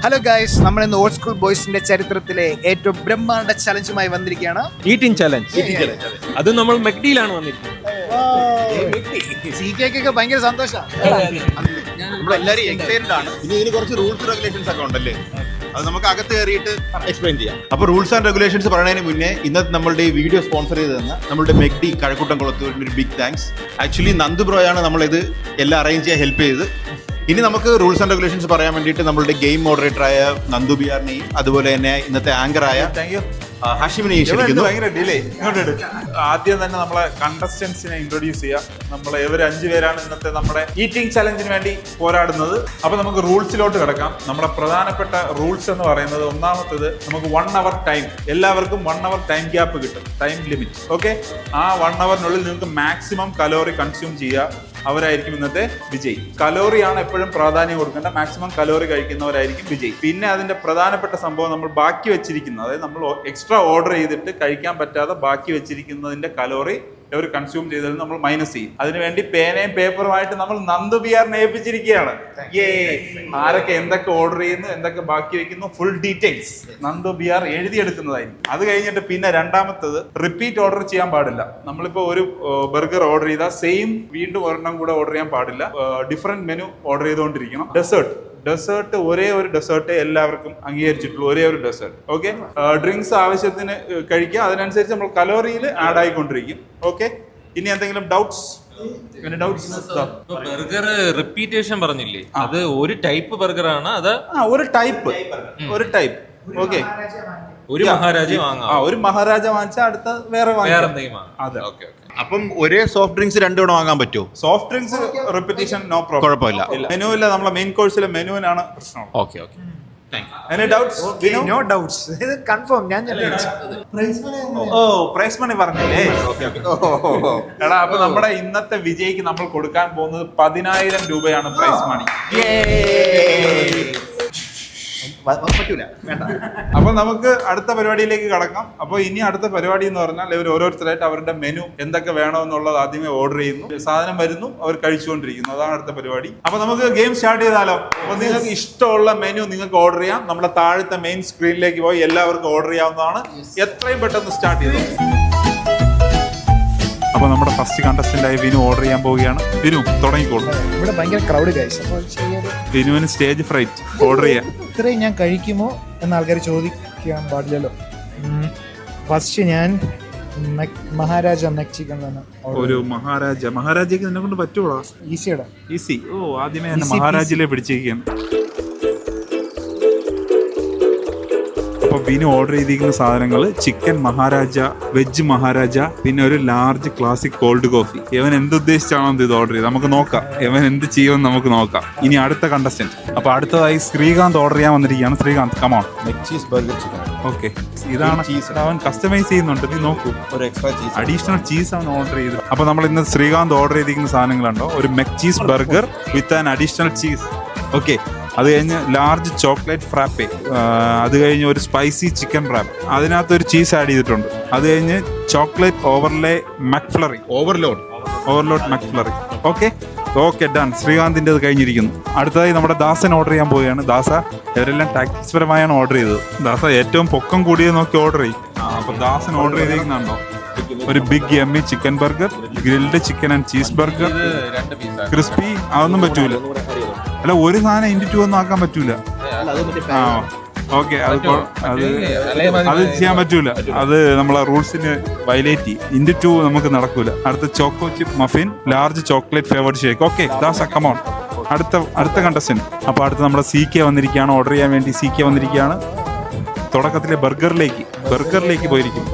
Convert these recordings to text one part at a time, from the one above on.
Hello guys, നമ്മൾ ഇന്ന് old school ബോയ്സിന്റെ ചരിത്രത്തിലെ ഏറ്റവും ബ്രഹ്മാണ്ഡ ചലഞ്ചുമായി വന്നിരിക്കുകയാണ്. Eating challenge. അത് നമ്മൾ മെക്ഡിയിലാണ് വന്നിരിക്കുന്നത്. CK ഭയങ്കര സന്തോഷം. നമ്മളെല്ലാരും എക്സൈറ്റഡ് ആണ്. ഇനി ഇതിന് കുറച്ച് റൂൾസ് റെഗുലേഷൻസ് ഒക്കെ ഉണ്ടല്ലേ, അത് നമുക്ക് അകത്ത് കയറിയിട്ട് എക്സ്പ്ലെയിൻ ചെയ്യാം. അപ്പോൾ റൂൾസ് ആൻഡ് റെഗുലേഷൻസ് പറയുന്നതിന് മുന്നേ ഇന്നത്തെ നമ്മളുടെ ഈ വീഡിയോ സ്പോൺസർ ചെയ്ത് തന്ന നമ്മളുടെ മെക്ഡി കഴക്കൂട്ടം കുളത്തൂരിന് ഒരു ബിഗ് താങ്ക്സ്. ആക്ച്വലി നന്ദു ബ്രോയാണ് നമ്മളിത് എല്ലാം അറേഞ്ച് ചെയ്യാൻ ഹെൽപ്പ് ചെയ്ത്. ഇനി നമുക്ക് റൂൾസ് ആൻഡ് റെഗുലേഷൻസ് പറയാൻ വേണ്ടിയിട്ട് നമ്മളുടെ ഗെയിം മോഡറേറ്ററായ നന്ദു ബിആറിനെയും അതുപോലെ തന്നെ ഇന്നത്തെ ആങ്കറായ ഹാഷിമിനെയും ക്ഷണിക്കുന്നു. ഭയങ്കര ഡിലേ. ആദ്യം തന്നെ നമ്മളെ കണ്ടസ്റ്റൻസിനെ ഇൻട്രൊഡ്യൂസ് ചെയ്യാം. നമ്മൾ ഇവർ 5 പേരാണ് ഇന്നത്തെ നമ്മുടെ ഈറ്റിംഗ് ചലഞ്ചിന് വേണ്ടി പോരാടുന്നത്. അപ്പൊ നമുക്ക് റൂൾസിലോട്ട് കിടക്കാം. നമ്മുടെ പ്രധാനപ്പെട്ട റൂൾസ് എന്ന് പറയുന്നത്, ഒന്നാമത്തേത് നമുക്ക് 1 hour ടൈം, എല്ലാവർക്കും 1 hour ടൈം ഗ്യാപ്പ് കിട്ടും, ടൈം ലിമിറ്റ്. ഓക്കെ, ആ 1 hourനുള്ളിൽ നിങ്ങൾക്ക് മാക്സിമം കലോറി കൺസ്യൂം ചെയ്യുക, അവരായിരിക്കും ഇന്നത്തെ വിജയി. കലോറിയാണ് എപ്പോഴും പ്രാധാന്യം കൊടുക്കേണ്ട. മാക്സിമം കലോറി കഴിക്കുന്നവരായിരിക്കും വിജയി. പിന്നെ അതിന്റെ പ്രധാനപ്പെട്ട സംഭവം, നമ്മൾ ബാക്കി വെച്ചിരിക്കുന്നത്, അതായത് നമ്മൾ എക്സ്ട്രാ ഓർഡർ ചെയ്തിട്ട് കഴിക്കാൻ പറ്റാതെ ബാക്കി വെച്ചിരിക്കുന്നതിന്റെ കലോറി അവർ കൺസ്യൂം ചെയ്തതിൽ നമ്മൾ മൈനസ് ചെയ്യും. അതിനുവേണ്ടി പേനയും പേപ്പറുമായിട്ട് നമ്മൾ നന്ദു ബിആറിനെ ഏൽപ്പിച്ചിരിക്കുകയാണ്. ആരൊക്കെ എന്തൊക്കെ ഓർഡർ ചെയ്യുന്നു, എന്തൊക്കെ ബാക്കി വെക്കുന്നു, ഫുൾ ഡീറ്റെയിൽസ് നന്ദു ബിആർ എഴുതിയെടുക്കുന്നതായിരിക്കും. അത് കഴിഞ്ഞിട്ട് പിന്നെ രണ്ടാമത്തത്, റിപ്പീറ്റ് ഓർഡർ ചെയ്യാൻ പാടില്ല. നമ്മളിപ്പോ ഒരു ബർഗർ ഓർഡർ ചെയ്താൽ സെയിം വീണ്ടും ഒരെണ്ണം കൂടെ ഓർഡർ ചെയ്യാൻ പാടില്ല. ഡിഫറെന്റ് മെനു ഓർഡർ ചെയ്തുകൊണ്ടിരിക്കണം. ഡെസേർട്ട് ഒരേ ഒരു ഡെസേർട്ടേ എല്ലാവർക്കും അംഗീകരിച്ചിട്ടുള്ളൂ, ഒരേ ഒരു ഡെസേർട്ട്. ഓക്കെ, ഡ്രിങ്ക്സ് ആവശ്യത്തിന് കഴിക്കുക, അതിനനുസരിച്ച് നമ്മൾ കലോറിയിൽ ആഡ് ആയിക്കൊണ്ടിരിക്കും. ഓക്കെ, ഇനി എന്തെങ്കിലും ഡൗട്ട്സ്? ബർഗർ റിപ്പീറ്റേഷൻ പറഞ്ഞില്ലേ, അത് ഒരു ടൈപ്പ് ബർഗർ ആണ്. അത് ഒരു ടൈപ്പ്. ഓക്കെ, ഒരു മഹാരാജ വാങ്ങാം. ഒരു മഹാരാജ വാങ്ങിച്ചാൽ അടുത്ത വേറെ എന്തെങ്കിലും വാങ്ങാം. അതെ. ഓക്കെ. അപ്പം ഒരേ സോഫ്റ്റ് ഡ്രിങ്ക്സ് രണ്ടുകൂടെ വാങ്ങാൻ പറ്റുമോ? Soft drinks repetition no problem, കുഴപ്പമില്ല. മെനുവില്ല, നമ്മളെ മെയിൻ കോഴ്സിലെ മെനുവിനാണ് പ്രശ്നം. Okay. Any doubts? No doubts. ഇത് കൺഫേം. ഞാൻ പ്രൈസ് മണി പറഞ്ഞില്ലേ? എടാ, അപ്പൊ നമ്മുടെ ഇന്നത്തെ വിജയിക്ക് നമ്മൾ കൊടുക്കാൻ പോകുന്നത് 10,000 രൂപയാണ് പ്രൈസ് മണി. പറ്റൂല, വേണ്ട. അപ്പൊ നമുക്ക് അടുത്ത പരിപാടിയിലേക്ക് കടക്കാം. അപ്പൊ ഇനി അടുത്ത പരിപാടി എന്ന് പറഞ്ഞാൽ, ഇവർ ഓരോരുത്തരായിട്ട് അവരുടെ മെനു എന്തൊക്കെ വേണമെന്നുള്ളത് ആദ്യമേ ഓർഡർ ചെയ്യുന്നു, സാധനം വരുന്നു, അവർ കഴിച്ചുകൊണ്ടിരിക്കുന്നു. അതാണ് അടുത്ത പരിപാടി. അപ്പൊ നമുക്ക് ഗെയിം സ്റ്റാർട്ട് ചെയ്താലോ? അപ്പൊ നിങ്ങൾക്ക് ഇഷ്ടമുള്ള മെനു നിങ്ങൾക്ക് ഓർഡർ ചെയ്യാം. നമ്മുടെ താഴത്തെ മെയിൻ സ്ക്രീനിലേക്ക് പോയി എല്ലാവർക്കും ഓർഡർ ചെയ്യാവുന്നതാണ്. എത്രയും പെട്ടെന്ന് സ്റ്റാർട്ട് ചെയ്തു. അപ്പൊ നമ്മുടെ ഫസ്റ്റ് കണ്ടസ്റ്റന്റായി വിനു ഓർഡർ ചെയ്യാൻ പോവുകയാണ്. വിനു, തുടങ്ങിക്കോളൂ. ഇവിടെ ഭയങ്കര ക്രൗഡ് ഗൈസ്. അപ്പോൾ വിനുവിന് സ്റ്റേജ് ഫ്രൈറ്റ്. ഓർഡർ ചെയ്യാം. ഇത്രയും ഞാൻ കഴിക്കുമോ എന്ന് ആൾക്കാർ ചോദിക്കാൻ പാടില്ലല്ലോ. ഫസ്റ്റ് ഞാൻ മഹാരാജ മെക് ചിക്കൻ തന്നെ. ഒരു മഹാരാജയ്ക്ക് നിന്നെ കൊണ്ട് പറ്റൂടാ? ഈസിയടാ, ഈസി. ആദ്യമേ തന്നെ മഹാരാജിലെ പിടിച്ചിരിക്കുകയാണ്. അപ്പോൾ വിനു ഓർഡർ ചെയ്തിരിക്കുന്ന സാധനങ്ങൾ ചിക്കൻ മഹാരാജ, വെജ് മഹാരാജ, പിന്നെ ഒരു ലാർജ് ക്ലാസിക് കോൾഡ് കോഫി. ഇവൻ എന്തുദ്ദേശിച്ചാണോ ഇത് ഓർഡർ ചെയ്ത് നമുക്ക് നോക്കാം. ഇവൻ എന്ത് ചെയ്യുമെന്ന് നമുക്ക് നോക്കാം. ഇനി അടുത്ത കണ്ടസ്റ്റന്റ്. അപ്പൊ അടുത്തതായി ശ്രീകാന്ത് ഓർഡർ ചെയ്യാൻ വന്നിരിക്കുകയാണ്. Srikanth, come on. Cheese burger chicken. Okay, ഇതാണ് അവൻ കസ്റ്റമൈസ് ചെയ്യുന്നുണ്ട്. നീ നോക്കൂ, ഒരു എക്സ്ട്രാ ചീസ്, അഡീഷണൽ ചീസ് ആണ് ഓർഡർ ചെയ്തത്. അപ്പൊ നമ്മൾ ഇന്ന് ശ്രീകാന്ത് ഓർഡർ ചെയ്തിരിക്കുന്ന സാധനങ്ങളുണ്ടോ, ഒരു McCheese burger with an additional cheese. Okay, അത് കഴിഞ്ഞ് ലാർജ് ചോക്ലേറ്റ് ഫ്രാപ്പേ, അത് കഴിഞ്ഞ് ഒരു സ്പൈസി ചിക്കൻ റാപ്പ്, അതിനകത്ത് ഒരു ചീസ് ആഡ് ചെയ്തിട്ടുണ്ട്. അത് കഴിഞ്ഞ് chocolate overload McFlurry. Okay done. ശ്രീകാന്തിൻ്റെ കഴിഞ്ഞിരിക്കുന്നു. അടുത്തതായി നമ്മുടെ ദാസൻ ഓർഡർ ചെയ്യാൻ പോവുകയാണ്. ദാസ, ഇവരെല്ലാം ടാക്ടിക്സ് പരമായാണ് ഓർഡർ ചെയ്തത്. ദാസ ഏറ്റവും പൊക്കം കൂടിയത് നോക്കി ഓർഡർ ചെയ്യും. അപ്പൊ ദാസൻ ഓർഡർ ചെയ്തിരിക്കുന്നുണ്ടോ, ഒരു big yummy chicken burger, grilled chicken and cheese burger, crispy. അതൊന്നും പറ്റൂല. അല്ല, ഒരു സാധനം ഇൻറ്റു 2 ഒന്നും ആക്കാൻ പറ്റൂല. ഓക്കെ, അത് ചെയ്യാൻ പറ്റൂല. അത് നമ്മളെ റൂൾസിന് വയലേറ്റ് ചെയ്യും. ഇൻറ്റു 2 നമുക്ക് നടക്കൂല. അടുത്ത choco chip muffin, large chocolate flavoured shake. Okay, Das come on. അടുത്ത കണ്ടസ്റ്റന്റ്. അപ്പോൾ അടുത്ത നമ്മുടെ CK വന്നിരിക്കുകയാണ്. ഓർഡർ ചെയ്യാൻ വേണ്ടി CK വന്നിരിക്കുകയാണ്. തുടക്കത്തിലെ ബർഗറിലേക്ക് പോയിരിക്കും.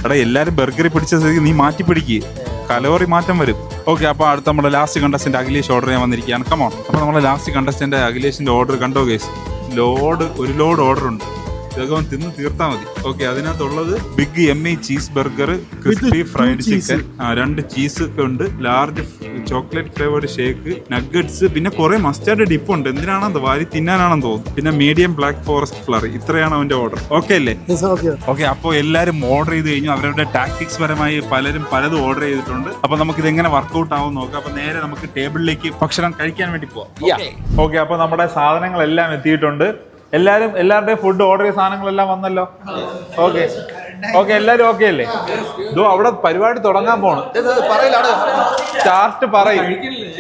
എടാ, എല്ലാവരും ബർഗറിൽ പിടിച്ച സ്ഥിതിക്ക് നീ മാറ്റി പിടിക്കുക, കലോറി മാറ്റം വരും. ഓക്കെ, അപ്പോൾ അടുത്ത നമ്മുടെ ലാസ്റ്റ് കണ്ടസ്റ്റന്റ് അഖിലേഷ് ഓർഡർ ചെയ്യാൻ വന്നിരിക്കുകയാണ്. കമോൺ. അപ്പോൾ നമ്മുടെ ലാസ്റ്റ് കണ്ടസ്റ്റന്റ് അഖിലേഷിന്റെ ഓർഡർ കണ്ടോ ഗൈസ്? ഒരു ലോഡ് ഓർഡർ ഉണ്ട്. ഇതൊക്കെ തിന്ന് തീർത്താൽ മതി. ഓക്കെ, അതിനകത്തുള്ളത് big yummy cheese burger, crispy fried chicken, 2 cheese ഉണ്ട്, large chocolate flavoured shake, nuggets, പിന്നെ കുറെ മസ്റ്റാർഡ് ഡിപ്പ് ഉണ്ട്. എന്തിനാണെന്ന് വാരി തിന്നാനാണെന്ന് തോന്നുന്നു. പിന്നെ മീഡിയം ബ്ലാക്ക് ഫോറസ്റ്റ് ഫ്ലറി. ഇത്രയാണ് അവന്റെ ഓർഡർ. ഓക്കെ അല്ലേ? ഓക്കെ, അപ്പോൾ എല്ലാവരും ഓർഡർ ചെയ്ത് കഴിഞ്ഞു. അവരുടെ ടാക്ടിക്സ് പരമായി പലതും ഓർഡർ ചെയ്തിട്ടുണ്ട്. അപ്പൊ നമുക്ക് ഇതെങ്ങനെ വർക്ക്ഔട്ട് ആവും നോക്കാം. അപ്പൊ നേരെ നമുക്ക് ടേബിളിലേക്ക് ഭക്ഷണം കഴിക്കാൻ വേണ്ടി പോവാം. ഓക്കെ, അപ്പൊ നമ്മുടെ സാധനങ്ങളെല്ലാം എത്തിയിട്ടുണ്ട്. എല്ലാവരുടെയും ഫുഡ് ഓർഡർ ചെയ്ത സാധനങ്ങളെല്ലാം വന്നല്ലോ. ഓക്കെ ഓക്കെ, എല്ലാരും ഓക്കെ അല്ലേ? ഇതോ അവിടെ പരിപാടി തുടങ്ങാൻ പോണം. ചാർട്ട് പറയും.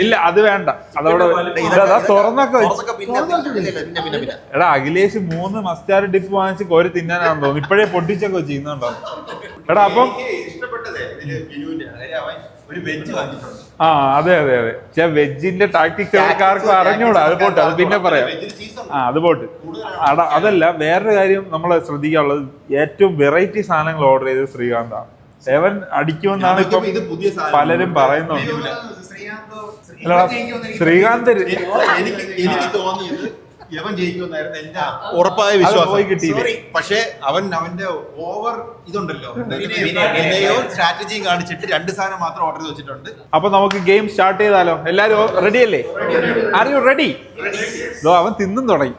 ഇല്ല അത് വേണ്ട, അതവിടെ ഇതാ തുറന്നൊക്കെ വെച്ച്. എടാ അഖിലേഷ് 3 മസ്റ്റാർഡ് ഡിപ്പ് വാങ്ങിച്ച് കോരി തിന്നാനാണെന്ന് തോന്നുന്നു. ഇപ്പോഴേ പൊട്ടിച്ചൊക്കെ ചെയ്യുന്നുണ്ടോ? എടാ അപ്പം ആ അതെ അതെ അതെ, പക്ഷെ വെജിന്റെ ടാക്ടിക്സ് ആർക്കും അറിഞ്ഞൂടാ. അത് പോട്ടെ, അത് പിന്നെ പറയാം. അത് പോട്ട്. അതല്ല, വേറൊരു കാര്യം നമ്മൾ ശ്രദ്ധിക്കാനുള്ളത്, ഏറ്റവും വെറൈറ്റി സാധനങ്ങൾ ഓർഡർ ചെയ്തത് ശ്രീകാന്താണ്. സെവൻ അടിക്കുമെന്നാണ് ഇപ്പൊ പലരും പറയുന്നുണ്ട്. ശ്രീകാന്ത് എനിക്ക് തോന്നിയത് യവൻ ജയിക്കുമെന്നായിരുന്നു എന്റെ ഉറപ്പായ വിശ്വാസം. പക്ഷേ അവന്റെ ഓവർ ഇതുണ്ടല്ലോ, സ്ട്രാറ്റജിയും കാണിച്ചിട്ട് 2 സാധനം മാത്രം ഓർഡർ ചെയ്ത് വെച്ചിട്ടുണ്ട്. അപ്പൊ നമുക്ക് ഗെയിം സ്റ്റാർട്ട് ചെയ്താലോ? എല്ലാരും റെഡി അല്ലേ? Are you ready? അവൻ തിന്നും തുടങ്ങി.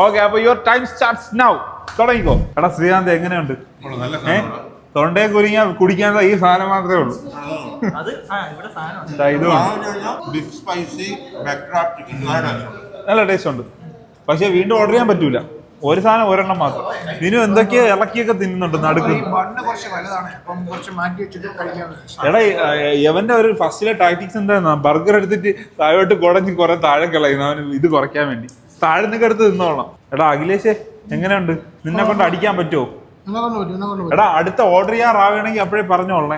ഓക്കെ, അപ്പൊ യുവർ ടൈം സ്റ്റാർട്ട്സ് നൗ. തുടങ്ങിക്കോ. എടാ ശ്രീകാന്ത് എങ്ങനെയുണ്ട്? തൊണ്ടയെ കുരുങ്ങിയ കുടിക്കാൻ ഈ സാധനം മാത്രമേ ഉള്ളൂ. നല്ല ടേസ്റ്റ് ഉണ്ട്, പക്ഷെ വീണ്ടും ഓർഡർ ചെയ്യാൻ പറ്റൂല. ഒരു സാധനം ഒരെണ്ണം മാത്രം. ഇതിനും എന്തൊക്കെയോ ഇളക്കിയൊക്കെ തിന്നുന്നുണ്ട് നടുക്ക്. എടാ യവന്റെ ഒരു ഫസ്റ്റിലെ ടാക്ടിക്സ് എന്താ, ബർഗർ എടുത്തിട്ട് താഴോട്ട് കുടഞ്ഞ് കുറെ താഴെ കളയുന്നു അവന് ഇത് കുറയ്ക്കാൻ വേണ്ടി. താഴെ നിന്നൊക്കെ എടുത്ത് തിന്നോളാം. എടാ അഖിലേഷ് എങ്ങനെയുണ്ട്? നിന്നെ കൊണ്ട് അടിക്കാൻ പറ്റുമോ? എടാ അടുത്ത ഓർഡർ ചെയ്യാറാവണമെങ്കിൽ അപ്പോഴേ പറഞ്ഞോളേ.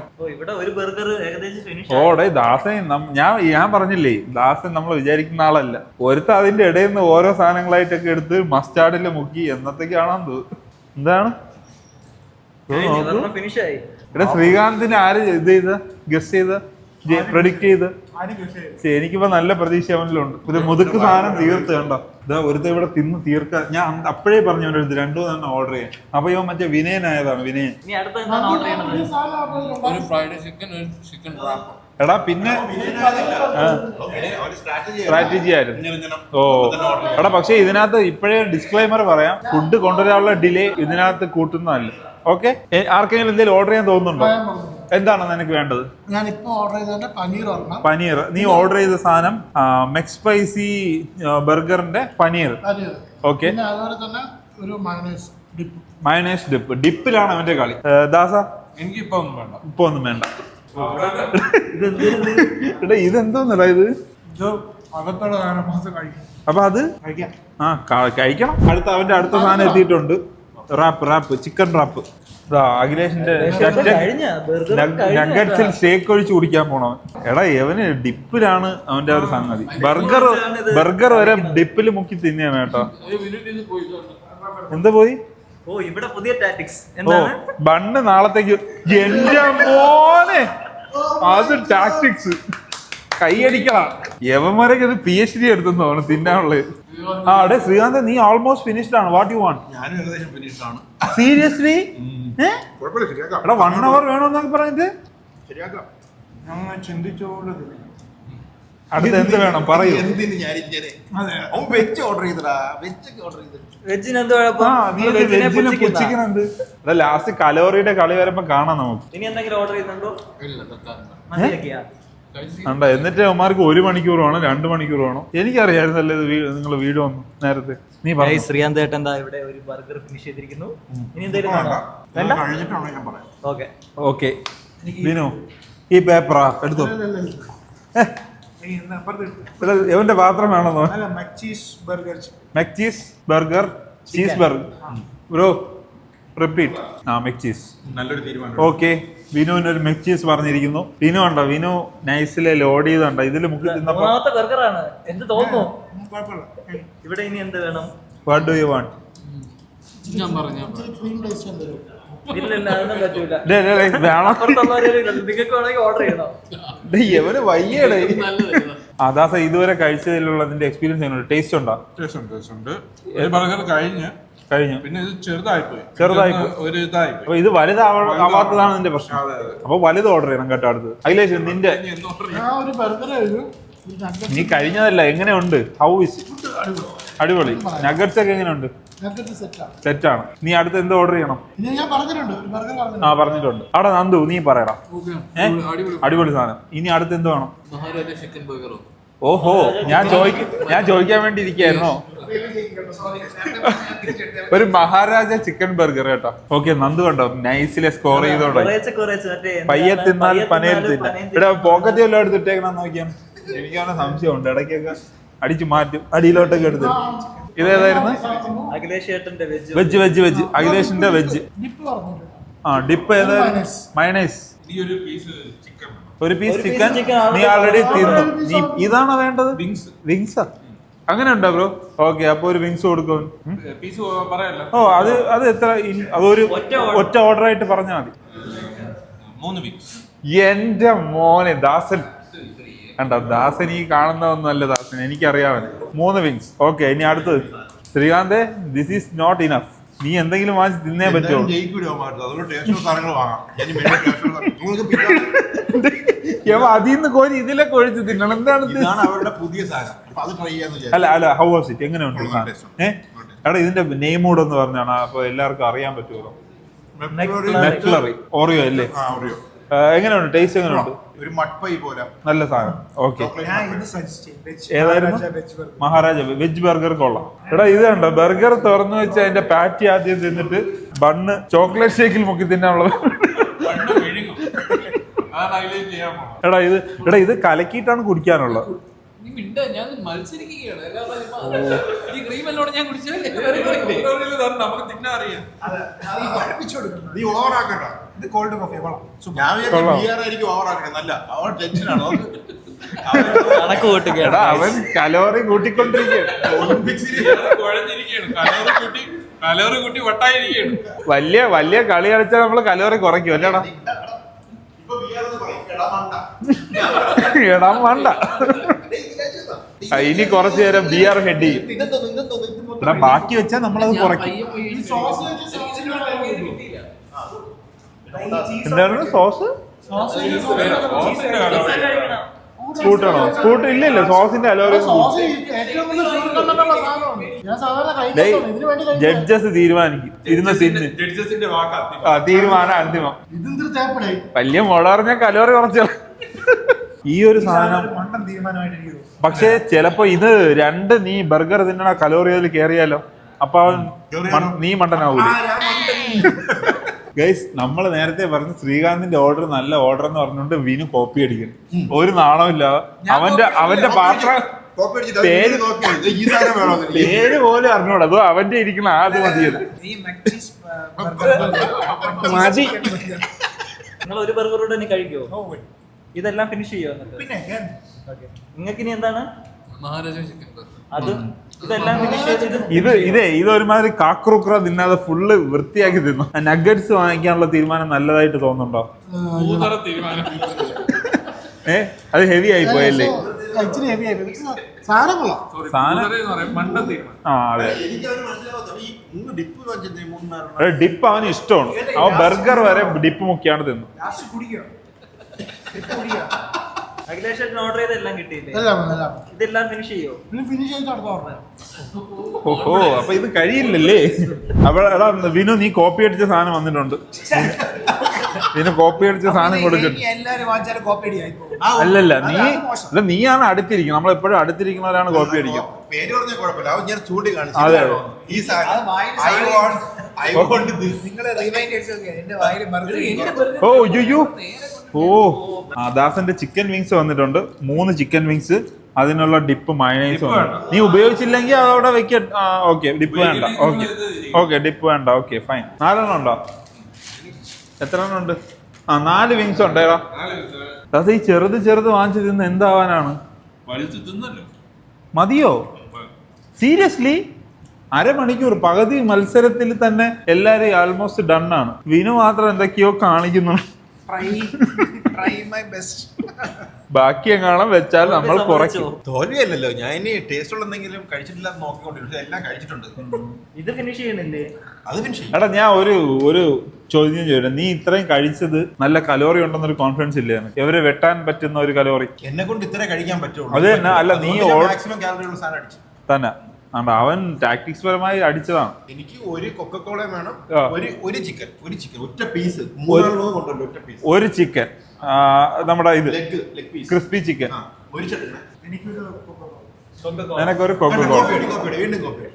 ഓടെ ദാസൻ ഞാൻ പറഞ്ഞില്ലേ, ദാസൻ നമ്മൾ വിചാരിക്കുന്ന ആളല്ല. ഒരുത്ത അതിന്റെ ഇടയിൽ നിന്ന് ഓരോ സാധനങ്ങളായിട്ടൊക്കെ എടുത്ത് മസ്റ്റാർഡിൽ മുക്കി എന്നത്തേക്കാണെന്ന് തോന്നുന്നു. എന്താണ് എടാ ശ്രീകാന്തിന് ആര് ഇത് ചെയ്ത ഗസ് ചെയ്ത പ്രഡിക്റ്റ് ചെയ്ത്? എനിക്കിപ്പോ നല്ല പ്രതീക്ഷ അവനിലുണ്ട്. ഇത് മുതുക്ക് സാധനം തീർത്ത് കണ്ടോ. ഇതാ ഒരുത്ത ഇവിടെ തിന്ന് തീർക്കാൻ ഞാൻ അപ്പോഴേ പറഞ്ഞു അവൻ്റെ അടുത്ത് 2 തന്നെ ഓർഡർ ചെയ്യാൻ. അപ്പൊ ഇവൻ മറ്റേ വിനയനായതാണ്. വിനയൻ എടാ പിന്നെ സ്ട്രാറ്റജി ആയിരുന്നു. ഓ എടാ, പക്ഷെ ഇതിനകത്ത് ഇപ്പോഴേ ഡിസ്ക്ലൈമർ പറയാം, ഫുഡ് കൊണ്ടുവരാനുള്ള ഡിലേ ഇതിനകത്ത് കൂട്ടുന്നതല്ല. ഓക്കെ, ആർക്കെങ്കിലും എന്തെങ്കിലും ഓർഡർ ചെയ്യാൻ തോന്നുന്നുണ്ടോ? എന്താണ് നിനക്ക് വേണ്ടത്? പനീർ. നീ ഓർഡർ ചെയ്ത സാധനം മെക് സ്പൈസി ബർഗറിന്റെ പനീർ. Okay, mayonnaise dip. ഡിപ്പിലാണ് അവന്റെ കളി. ദാസ എനിക്ക് ഇപ്പൊ ഒന്നും വേണ്ട. ഇപ്പൊ ഒന്നും വേണ്ട. ഇതെന്തോന്നടാ ഇത്? അപ്പൊ അത് കഴിക്കണം. അവന്റെ അടുത്ത സാധനം എത്തിയിട്ടുണ്ട്. Wrap chicken wrap. അഖിലേഷിന്റെ നഗറ്റ്സിൽ സ്റ്റേക്ക് ഒഴിച്ച് കുടിക്കാൻ പോണവൻ. എടാ ഇവന് ഡിപ്പിലാണ് അവന്റെ ഒരു സംഗതി. ബർഗർ വരെ ഡിപ്പിൽ മുക്കി തിന്നെയാണ് കേട്ടോ. എന്താ പോയി? ബണ്ണ് നാളത്തേക്ക്. എന്റെ മോനെ, അത് ടാക്ടിക്സ് കൈയടിക്കണം. യവന്മാരൊക്കെ ഇത് PhD എടുത്തെന്ന് തോന്നുന്നു തിന്നാനുള്ളത്. അതെ ശ്രീകാന്ത്, നീ ഓൾമോസ്റ്റ് ഫിനിഷ്ഡ് ആണ്. What you want? സീരിയസ്ലി? എടാ 1 hour വേണമെന്നൊക്കെ പറഞ്ഞിട്ട് അടുത്ത എന്ത് വേണം പറയൂ. ലാസ്റ്റ് കലോറിയുടെ കളി വരുമ്പോ കാണാം നമുക്ക്. എന്നിട്ട് അവന്മാർക്ക് 1 മണിക്കൂർ വേണം, 2 മണിക്കൂർ വേണം. എനിക്കറിയായിരുന്നല്ലേ നിങ്ങൾ വീട് വന്നു നേരത്തെ. നീ ശ്രീകാന്ത് ഏട്ടൻ ഇവിടെ ഒരു ബർഗർ ഫിനിഷ് ചെയ്തിരിക്കുന്നു. ഇനി ഓക്കെ വിനു, ഈ പേപ്പറാ എടുത്തോ. ഇവന്റെ പാത്രം വേണമെന്നോ? McCheese burger cheese burger bro repeat. McCheese നല്ലൊരു തീരുമാനം. ഓക്കെ, വിനുവിന് ഒരു മെക്ചീസ് പറഞ്ഞിരിക്കുന്നു. വിനു ഉണ്ടോ? വിനു നൈസിലെ ലോഡ് ചെയ്തുണ്ടോ? ഇതില് മുക്കി തിന്നപ്പോ ബർഗറാണ് എന്ത് തോന്നുന്നു? ഇവിടെ ഇനി എന്ത് വേണം? What do you want? എവന് വയ്യടേ. അദാസ ഇതുവരെ കഴിച്ചതിലുള്ളതിന്റെ എക്സ്പീരിയൻസ് എങ്ങനെയുണ്ട്? ടേസ്റ്റ് ഉണ്ടോ? കഴിഞ്ഞു. പിന്നെ ഇത് ചെറുതായിപ്പോയി. അപ്പൊ ഇത് വലുതാവാത്തതാണ് നിന്റെ പ്രശ്നം. അപ്പൊ വലുത് ഓർഡർ ചെയ്യണം കേട്ടോ അടുത്ത്. അഖിലേഷ് നിന്റെ നീ കഴിഞ്ഞതല്ല, എങ്ങനെയുണ്ട്? How is? അടിപൊളി. നഗറ്റ്സ് ഒക്കെ എങ്ങനെയുണ്ട്? സെറ്റാണ്. നീ അടുത്ത് എന്ത് ഓർഡർ ചെയ്യണം? പറഞ്ഞിട്ടുണ്ട്. അവിടെ നന്ദു നീ പറയണം. അടിപൊളി സാധനം. ഇനി അടുത്ത് എന്ത് വേണം? ഓഹോ, ഞാൻ ചോദിക്കാൻ വേണ്ടി ഇരിക്കായിരുന്നോ? ഒരു മഹാരാജ ചിക്കൻ ബർഗർ കേട്ടോ. ഓക്കെ, നന്ദു കണ്ടോ നൈസിലെ സ്കോർ ചെയ്തോടെ. പയ്യെ തിന്നാൽ പനയിൽ തിന്നാം. ഇവിടെ പോക്കറ്റ് വല്ലതും എടുത്തിട്ടേക്കണം നോക്കിയാൽ എനിക്കവനെ സംശയമുണ്ട്. ഇടയ്ക്കൊക്കെ അടിച്ചു മാറ്റും, അടിയിലോട്ടൊക്കെ എടുത്ത്. ഇതേതായിരുന്നു? വെജ് വെജ് വെജ് അഖിലേഷിന്റെ വെജ്. ഡിപ്പ് ഏതായിരുന്നു? മയണൈസ്. ഒരു പീസ് ചിക്കൻ നീ ആൾറെഡി തിന്നു. നീ ഇതാണോ വേണ്ടത്? വിങ്സാ? അങ്ങനെ ഉണ്ടോ ബ്രോ? ഓക്കെ, അപ്പൊ ഒരു വിങ്സ് കൊടുക്കും. ഓ, അത് എത്ര? അതൊരു ഒറ്റ ഓർഡർ ആയിട്ട് പറഞ്ഞാൽ മതി. 3 വിങ്സ്. എന്റെ മോനെ ദാസൻ കണ്ടോ? ദാസൻ ഈ കാണുന്നതൊന്നും അല്ല ദാസൻ, എനിക്കറിയാവൻ. 3 വിങ്സ്. ഓക്കെ, ഇനി അടുത്തത് Srikanth. This is not enough. നീ എന്തെങ്കിലും വാങ്ങിച്ച് തിന്നേ പറ്റുള്ളൂ. അതിന്ന് കോരി ഇതിലൊക്കെ ഒഴിച്ച് തിന്നണം. എന്താണ് അവരുടെ പുതിയ സാധനം. അല്ല ഹൗ വാസ് ഇറ്റ്? എങ്ങനെയുണ്ട് എടാ? ഇതിന്റെ നെയിം കൂടെ ഒന്ന് പറഞ്ഞാണ്, അപ്പൊ എല്ലാവർക്കും അറിയാൻ പറ്റുമല്ലോ. മെക്ഫ്ലറി ഓറിയോ അല്ലേ? എങ്ങനെയുണ്ട്? ടേസ്റ്റ് എങ്ങനെയുണ്ട്? ഒരു മട്ട്പൈ പോലെ നല്ല സാധനം. ഓക്കെ, ഏതായിരുന്നു? മഹാരാജ വെജ് ബർഗർ കൊള്ളാം. എടാ ഇത് കണ്ടോ? ബർഗർ തുറന്നു വെച്ച് അതിന്റെ പാറ്റി ആദ്യം തിന്നിട്ട് ബണ്ണ് ചോക്ലേറ്റ് ഷേക്കിൽ മുക്കി തിന്നാനുള്ളത്. എടാ ഇത് കലക്കിയിട്ടാണ് കുടിക്കാനുള്ളത്. അവൻ കലോറി കൂട്ടിക്കൊണ്ടിരിക്കുകയാണ്. വലിയ കളി കളിച്ചാൽ നമ്മള് കലോറി കുറയ്ക്കും അല്ലേടാ? എടാ വേണ്ട, ഇനി കുറച്ചു നേരം ബിയർ ഹെഡ് ചെയ്യും. എടാ ബാക്കി വെച്ചാൽ നമ്മളത് കുറയ്ക്കും. എന്താണ് സോസ്? സ്കൂട്ടാണോ? സ്കൂട്ട് ഇല്ലല്ലോ, സോസിന്റെ അലോറി. ജഡ്ജസ് തീരുമാനിക്കും. ഇരുന്ന് തിന്ന് തീരുമാനം അന്തിമം. വലിയ മുള പറഞ്ഞ കലോറി കുറച്ച്. ഈ ഒരു സാധനം പക്ഷെ ചിലപ്പോ ഇത് രണ്ട് നീ ബർഗർ തിന്നണ കലോറി അതിൽ കേറിയാലോ, അപ്പൊ നീ മണ്ടനാവൂലേ? ഗൈസ്, നമ്മൾ നേരത്തെ പറഞ്ഞു ശ്രീകാന്തിന്റെ ഓർഡർ നല്ല ഓർഡർ എന്ന് പറഞ്ഞുകൊണ്ട് വിനു കോപ്പി അടിക്കണം. ഒരു നാണമില്ല. അവന്റെ പാത്രം പേര് പോലും അറിഞ്ഞൂടാ. അതോ അവന്റെ ഇരിക്കണ ആദ്യം മതിയത് മതി. നിങ്ങൾ ഒരു ബർഗറോട് ഇനി കഴിക്കുമോ? ഇതെല്ലാം ഫിനിഷ് ചെയ്യോ? നിങ്ങൾക്ക് ഇനി എന്താണ്? ഇതൊരുമാതിരി കാക്രൂക്ര തിന്നാതെ ഫുള്ള് വൃത്തിയാക്കി തിന്നു. നഗറ്റ്സ് വാങ്ങിക്കാനുള്ള തീരുമാനം നല്ലതായിട്ട് തോന്നുന്നുണ്ടോ? അത് ഹെവി ആയി പോയല്ലേ? ഡിപ്പ് അവന് ഇഷ്ടമാണ്. അവൻ ബർഗർ വരെ ഡിപ്പ് മുക്കിയാണ് തിന്നു. ഓർഡർ ചെയ്തെല്ലാം കിട്ടിയില്ലേ? ഇതെല്ലാം ഫിനിഷ് ചെയ്യോ? ഓഹോ, അപ്പൊ ഇത് കഴിയില്ലല്ലേ? എടാ വിനു, നീ കോപ്പി അടിച്ച സാധനം വന്നിട്ടുണ്ട്. ഇതിന് കോപ്പി അടിച്ച സാധനം കൊടുത്തിട്ട് അല്ലല്ല, നീയാണ് അടുത്തിരിക്കുന്നത്. നമ്മളെപ്പോഴും അടുത്തിരിക്കുന്നവരാണ് കോപ്പി അടിക്കുന്നത്. അതെ, ഓ യുയു. ഓ, ദാസന്റെ ചിക്കൻ വിങ്സ് വന്നിട്ടുണ്ട്. 3 ചിക്കൻ വിങ്സ്, അതിനുള്ള ഡിപ്പ് മയണൈസ്. നീ ഉപയോഗിച്ചില്ലെങ്കിൽ അതവിടെ വെക്ക. ഓക്കെ, ഡിപ്പ് വേണ്ട. ഓക്കെ ഡിപ്പ് വേണ്ട. Okay fine. 4 ഉണ്ടോ? എത്ര എണ്ണം ഉണ്ട്? 4 വിങ്സ് ഉണ്ടേടാ. ദാസ ഈ ചെറുത് വാങ്ങിച്ചു തിന്ന് എന്താവാനാണ്? മതിയോ? സീരിയസ്ലി? അരമണിക്കൂർ പകുതി മത്സരത്തിൽ തന്നെ എല്ലാരും ആൾമോസ്റ്റ് ഡൺ ആണ്. വിനു മാത്രം എന്തൊക്കെയോ കാണിക്കുന്നു. ബാക്കി എങ്ങാണം വെച്ചാൽ നമ്മൾ കുറയ്ക്കും. തോൽവിയല്ലോ. ഞാൻ ഇനി ടേസ്റ്റ് ഉള്ള എന്തെങ്കിലും കഴിച്ചിട്ടില്ല നോക്കിക്കൊണ്ടിരുന്നു. എല്ലാം കഴിച്ചിട്ടുണ്ട്. ഇത് ഫിനിഷ് ചെയ്യുന്നില്ലേ? അത് ഫിനിഷ്. എടാ ഞാൻ ഒരു ചോദ്യം ചോദിക്കാം. നീ ഇത്രയും കഴിച്ചത് നല്ല കലോറി ഉണ്ടെന്നൊരു കോൺഫിഡൻസ് ഇല്ലേ? ഇവരെ വെട്ടാൻ പറ്റുന്ന ഒരു കലോറി എന്നെ കൊണ്ട് ഇത്ര കഴിക്കാൻ പറ്റുള്ളൂ. അത് തന്നെ. അല്ല നീ മാക്സിമം കാലറി ഉള്ള സാധനം അടിച്ചു തന്നെ. അവൻ ടാക്ടിക്സ് പരമായി അടിച്ചതാണ്. എനിക്ക് ഒരു കൊക്കക്കോള വേണം, ഒരു ചിക്കൻ ഒറ്റ പീസ്, ഒരു ചിക്കൻ നമ്മുടെ ഇത് ക്രിസ്പി ചിക്കൻ. നിനക്കൊരു കൊക്കോള. വീണ്ടും കോപ്പി.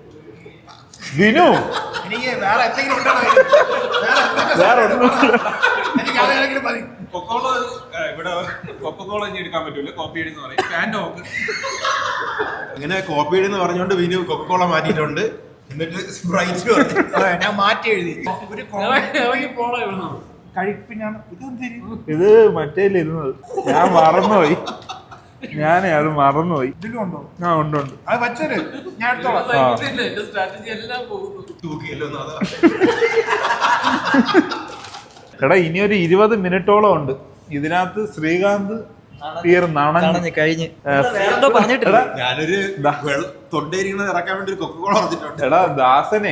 വിനു എനിക്ക് വേറെ എന്തെങ്കിലും ഉണ്ടോ? വേറെ ഒന്നും എനിക്ക് ആരെങ്കിലും മതി. കൊക്കോള ഇവിടെ കൊക്കോള ഇനി എടുക്കാൻ പറ്റൂല, കോപ്പി എന്ന് പറയും. ഫാൻ്റെ നോക്ക്. അങ്ങനെ കോപ്പി എന്ന് പറഞ്ഞുകൊണ്ട് വിനു കൊക്കോള മാറ്റിയിട്ടുണ്ട്. എന്നിട്ട് സ്പ്രൈറ്റ് പറഞ്ഞു. അതെ, ഞാൻ മാറ്റി എഴുതി. ഒരു ഇറങ്ങി പോണോ ഇവിടുന്ന്? കഴിപ്പിനാണ് ഇതെന്തിനും ഇത് മറ്റേലിരുന്നത് ഞാൻ മറന്നുപോയി. അത് മറന്നുപോയി. ഇതിലും ഉണ്ടോ? ആ ഉണ്ട്. അത് വച്ചോര് ഞാൻ എടുത്തോളാം. എന്റെ സ്ട്രാറ്റജി എല്ലാം പോകുന്നു. തൂക്കിയല്ലോ എന്ന് അതാ. എടാ ഇനി ഒരു 20 മിനിറ്റോളം ഉണ്ട്. ഇതിനകത്ത് ശ്രീകാന്ത് തീർന്നണഞ്ഞ് കഴിഞ്ഞ് വേറെന്തോ പറഞ്ഞിട്ടില്ല. ഞാനൊരു തൊണ്ടയിരിക്കുന്നത് ഇറക്കാൻ വേണ്ടി ഒരു കൊക്കോള പറഞ്ഞിട്ടുണ്ട്. എടാ ദാസൻ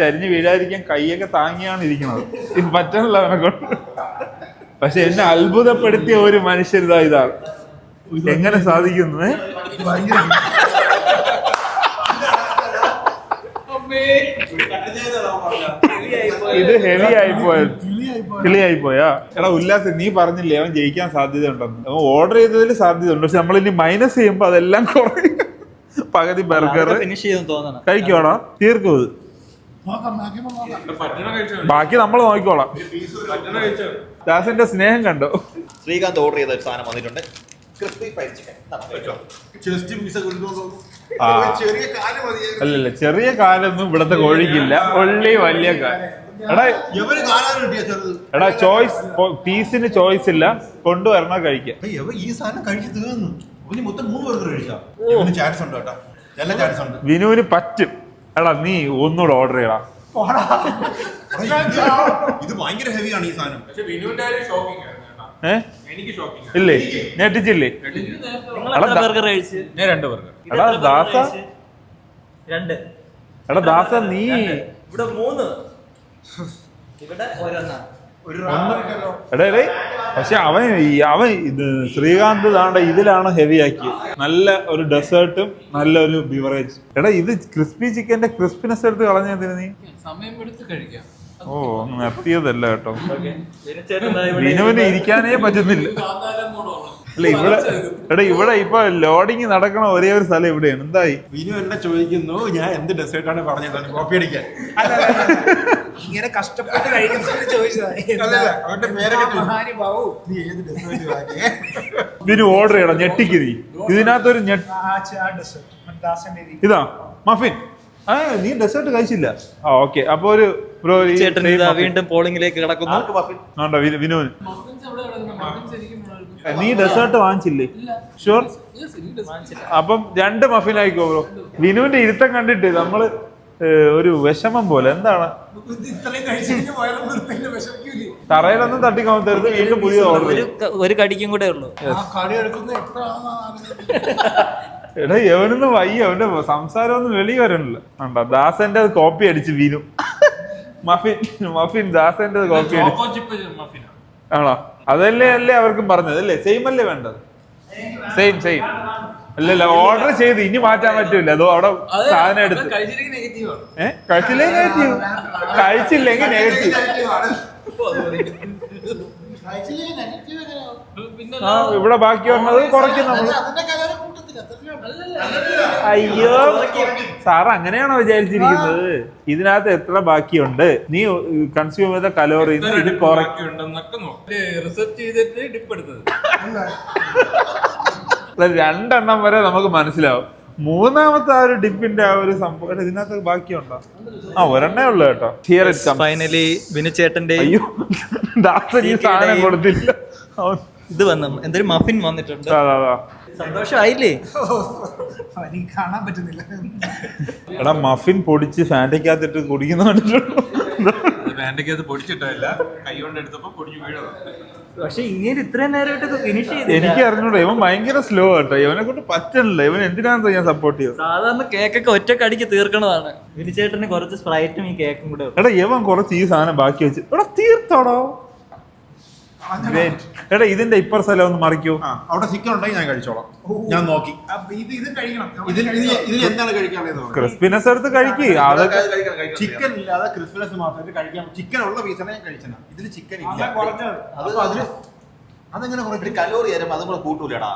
ചരിഞ്ഞ് വീഴാതിരിക്കാൻ കൈയൊക്കെ താങ്ങിയാണ് ഇരിക്കുന്നത്. ഇത് പറ്റണല്ലോ അവനെ കൊണ്ട്. പക്ഷെ എന്നെ അത്ഭുതപ്പെടുത്തിയ ഒരു മനുഷ്യരിതാ ഇതാണ്. എങ്ങനെ സാധിക്കുന്നത്? ഇത് ഹെവി ആയി പോയാ. എടാ ഉല്ലാസ്, നീ പറഞ്ഞില്ലേ അവൻ ജയിക്കാൻ സാധ്യത ഉണ്ടെന്ന്. അവൻ ഓർഡർ ചെയ്തതിൽ സാധ്യത ഉണ്ട്. പക്ഷെ നമ്മളിനി മൈനസ് ചെയ്യുമ്പോ അതെല്ലാം കുറയും. പകുതി ബർഗർ ഫിനിഷ് ചെയ്തെന്ന് തോന്നണം. കഴിക്കുവാടാ, തീർക്കും ഇത്. ബാക്കി നമ്മൾ നോക്കിക്കോളാം. ദാസന്റെ സ്നേഹം കണ്ടോ? ശ്രീകാന്ത് ഓർഡർ ചെയ്ത ഒരു സാധനം വന്നിട്ടുണ്ട്. Crispy fried chicken. Chest piece ചെറിയ കാല് മതിയായിരുന്നു. അല്ലല്ല, ചെറിയ കാലൊന്നും ഇവിടത്തെ കോഴിക്കില്ല. ഒള്ളി വലിയ കാല്. എടാ ചോയ്സ്, പീസിന് ചോയ്സ് ഇല്ല. കൊണ്ടുവരണ കഴിക്കാം. ഈ സാധനം കഴിച്ച് തീർന്നു. മൊത്തം 3 ബർഗർ കഴിച്ചാ. ചാൻസ് ഉണ്ട് കേട്ടോ, നല്ല ചാൻസ് ഉണ്ട്. വിനുവിന് പറ്റും. എടാ നീ ഒന്നുകൂടെ ഓർഡർ ചെയ്യടാ. ഇത് ഭയങ്കര ഹെവിയാണ് ഈ സാധനം. പക്ഷെ വിനുവിന്റെ ഷോക്കിംഗ് ആയിരുന്നു കേട്ടോ. എനിക്ക് ഷോക്കിംഗ് ഇല്ലേ? ഞെട്ടിച്ചില്ലേ? ബർഗർ കഴിച്ച് ഞാൻ 2 ബർഗർ. എടാ ദാസ, 2. എടാ ദാസ നീ ഇവിടെ 3, ഇവിടെ 1. എടേ പക്ഷെ അവൻ ഇത് ശ്രീകാന്ത് താണ്ട ഇതിലാണ് ഹെവി ആക്കിയത്. നല്ല ഒരു ഡെസേർട്ടും നല്ലൊരു ബിവറേജ്. എടാ ഇത് ക്രിസ്പി ചിക്കന്റെ ക്രിസ്പിനെസ് എടുത്ത് കളഞ്ഞതിന് നീ സമയം എടുത്ത് കഴിക്കാം. ഓ നിർത്തിയതല്ല കേട്ടോ. വിനുവിന് ഇരിക്കാനേ പറ്റുന്നില്ല. അല്ല ഇവിടെ ഇപ്പൊ ലോഡിങ് നടക്കണ ഒരേ ഒരു സ്ഥലം ഇവിടെയാണ്. എന്തായി? വിനു എന്നെ ചോദിക്കുന്നു ഞാൻ എന്ത് ഡെസേർട്ടാണ് പറഞ്ഞത് കോപ്പി അടിക്കാൻ. ഇങ്ങനെ കഷ്ടപ്പെട്ട് കഴിക്കുന്നത് ചോദിച്ചതായി. വിനു ഓർഡർ ചെയ്യണം. ഞെട്ടിക്ക് നീ ഇതിനകത്തൊരു ഇതാ മഫിൻ. നീ ഡെസേർട്ട് കഴിച്ചില്ല? ആ ഓക്കെ. അപ്പൊ ഒരു ചേട്ടൻ വീണ്ടും പോളിംഗിലേക്ക് കിടക്കുന്നു. വിനുവിന് നീ ഡെസേർട്ട് വാങ്ങിച്ചില്ലേ? ഷുവർ. അപ്പം 2 മഫിൻ ആയിക്കോ ബ്രോ. വിനുവിന്റെ ഇരുത്തം കണ്ടിട്ട് നമ്മള് ഒരു വിഷമം പോലെ. എന്താണ് തറയിലൊന്നും തട്ടിക്കമത്തരുത്. വീണ്ടും പുതിയ ഓർഡർ. ഒരു കടിക്കും കൂടെ ഉള്ളൂ. എടാ എവനൊന്നും വയ്യ. അവന്റെ സംസാരം ഒന്നും വെളി വരണില്ല. ഉണ്ടോ ദാസന്റെ കോപ്പി അടിച്ച് വീണു. മഫിൻ ദാസന്റെ കോപ്പി അടിച്ചു. ആണോ? അതല്ലേ അവർക്കും പറഞ്ഞത് അല്ലേ? സെയിം അല്ലേ വേണ്ടത്? സെയിം അല്ലല്ല, ഓർഡർ ചെയ്ത് ഇനി മാറ്റാൻ പറ്റൂല. അതോ അവിടെ സാധനം എടുത്ത് കഴിച്ചില്ലെങ്കിൽ നെഗറ്റീവ്, കഴിച്ചില്ലെങ്കിൽ നെഗറ്റീവ്. ഇവിടെ ബാക്കി വന്നത് കുറയ്ക്കും നമ്മള്. അയ്യോ സാറ് അങ്ങനെയാണോ വിചാരിച്ചിരിക്കുന്നത്? ഇതിനകത്ത് എത്ര ബാക്കിയുണ്ട്, നീ കൺസ്യൂം ചെയ്ത കലോറി ഇത് കുറയ്ക്കുണ്ടെന്നൊക്കെ റിസർച്ച് ചെയ്തിട്ട് ഡിപ്പ് എടുത്തത്. 2 വരെ നമുക്ക് മനസ്സിലാവും. 3ാമത്തെ ആ ഒരു ഡിപ്പിന്റെ ആ ഒരു സംഭവം ഇതിനകത്ത് ബാക്കിയുണ്ടോ? 1 ഉള്ളു കേട്ടോ. ഫൈനലി വിനുചേട്ടന്റെ ഡാക്ടർ ഈ സാധനം കൊടുത്തില്ല. ഇത് വന്നു, എന്തൊരു മഫിൻ വന്നിട്ടുണ്ട്. സന്തോഷമായില്ലേ? കാണാൻ പറ്റുന്നില്ല. എടാ മഫിൻ പൊടിച്ച് ഫാൻറ്റയ്ക്കകത്തിട്ട് കുടിക്കുന്ന കണ്ടിട്ടുണ്ടോ? ഫാൻറ്റയ്ക്കകത്ത് പൊടിച്ചിട്ടില്ല, കൈ കൊണ്ട് എടുത്തപ്പോ പൊടിഞ്ഞു വീഴണം. പക്ഷെ ഇങ്ങനെ ഇത്രയും നേരമായിട്ട് ഫിനിഷ് ചെയ്ത് എനിക്ക് അറിഞ്ഞൂടാ. ഇവൻ ഭയങ്കര സ്ലോ കേട്ടോ. ഇവനെ കൊണ്ട് പറ്റണില്ല. ഇവൻ എന്തിനാണെന്ന് ഞാൻ സപ്പോർട്ട് ചെയ്തു. സാധാരണ കേക്കൊക്കെ ഒറ്റ കടിക്ക് തീർക്കണതാണ്. വിനുചേട്ടന് കുറച്ച് സ്പ്രൈറ്റും ഈ കേക്കും കൂടെ. എടാ ഇവൻ കുറച്ച് ഈ സാധനം ബാക്കി വെച്ച് എടാ തീർത്തോടോ. എടാ ഇതിന്റെ ഇപ്പർ സ്ഥലം ഒന്ന് മറിക്കൂ. അവിടെ ചിക്കൻ ഉണ്ടെങ്കിൽ ഞാൻ കഴിച്ചോളാം. ഞാൻ നോക്കി ഇത് കഴിക്കണം. ഇതിൽ എന്താണ് കഴിക്കാനുള്ളത്? ക്രിസ്പിനെസ് എടുത്ത് കഴിക്കുക. ചിക്കൻ ഇല്ലാതെ ക്രിസ്പിനെസ് മാത്രമായിട്ട് കഴിക്കാം. ചിക്കൻ ഉള്ള പീസാണ് ഞാൻ കഴിച്ചത്. ഇതിൽ ചിക്കൻ ഇല്ല. അതെങ്ങനെ കുറച്ച് കലോറി ആയാലും അതും കൂടെ കൂട്ടൂലടാ.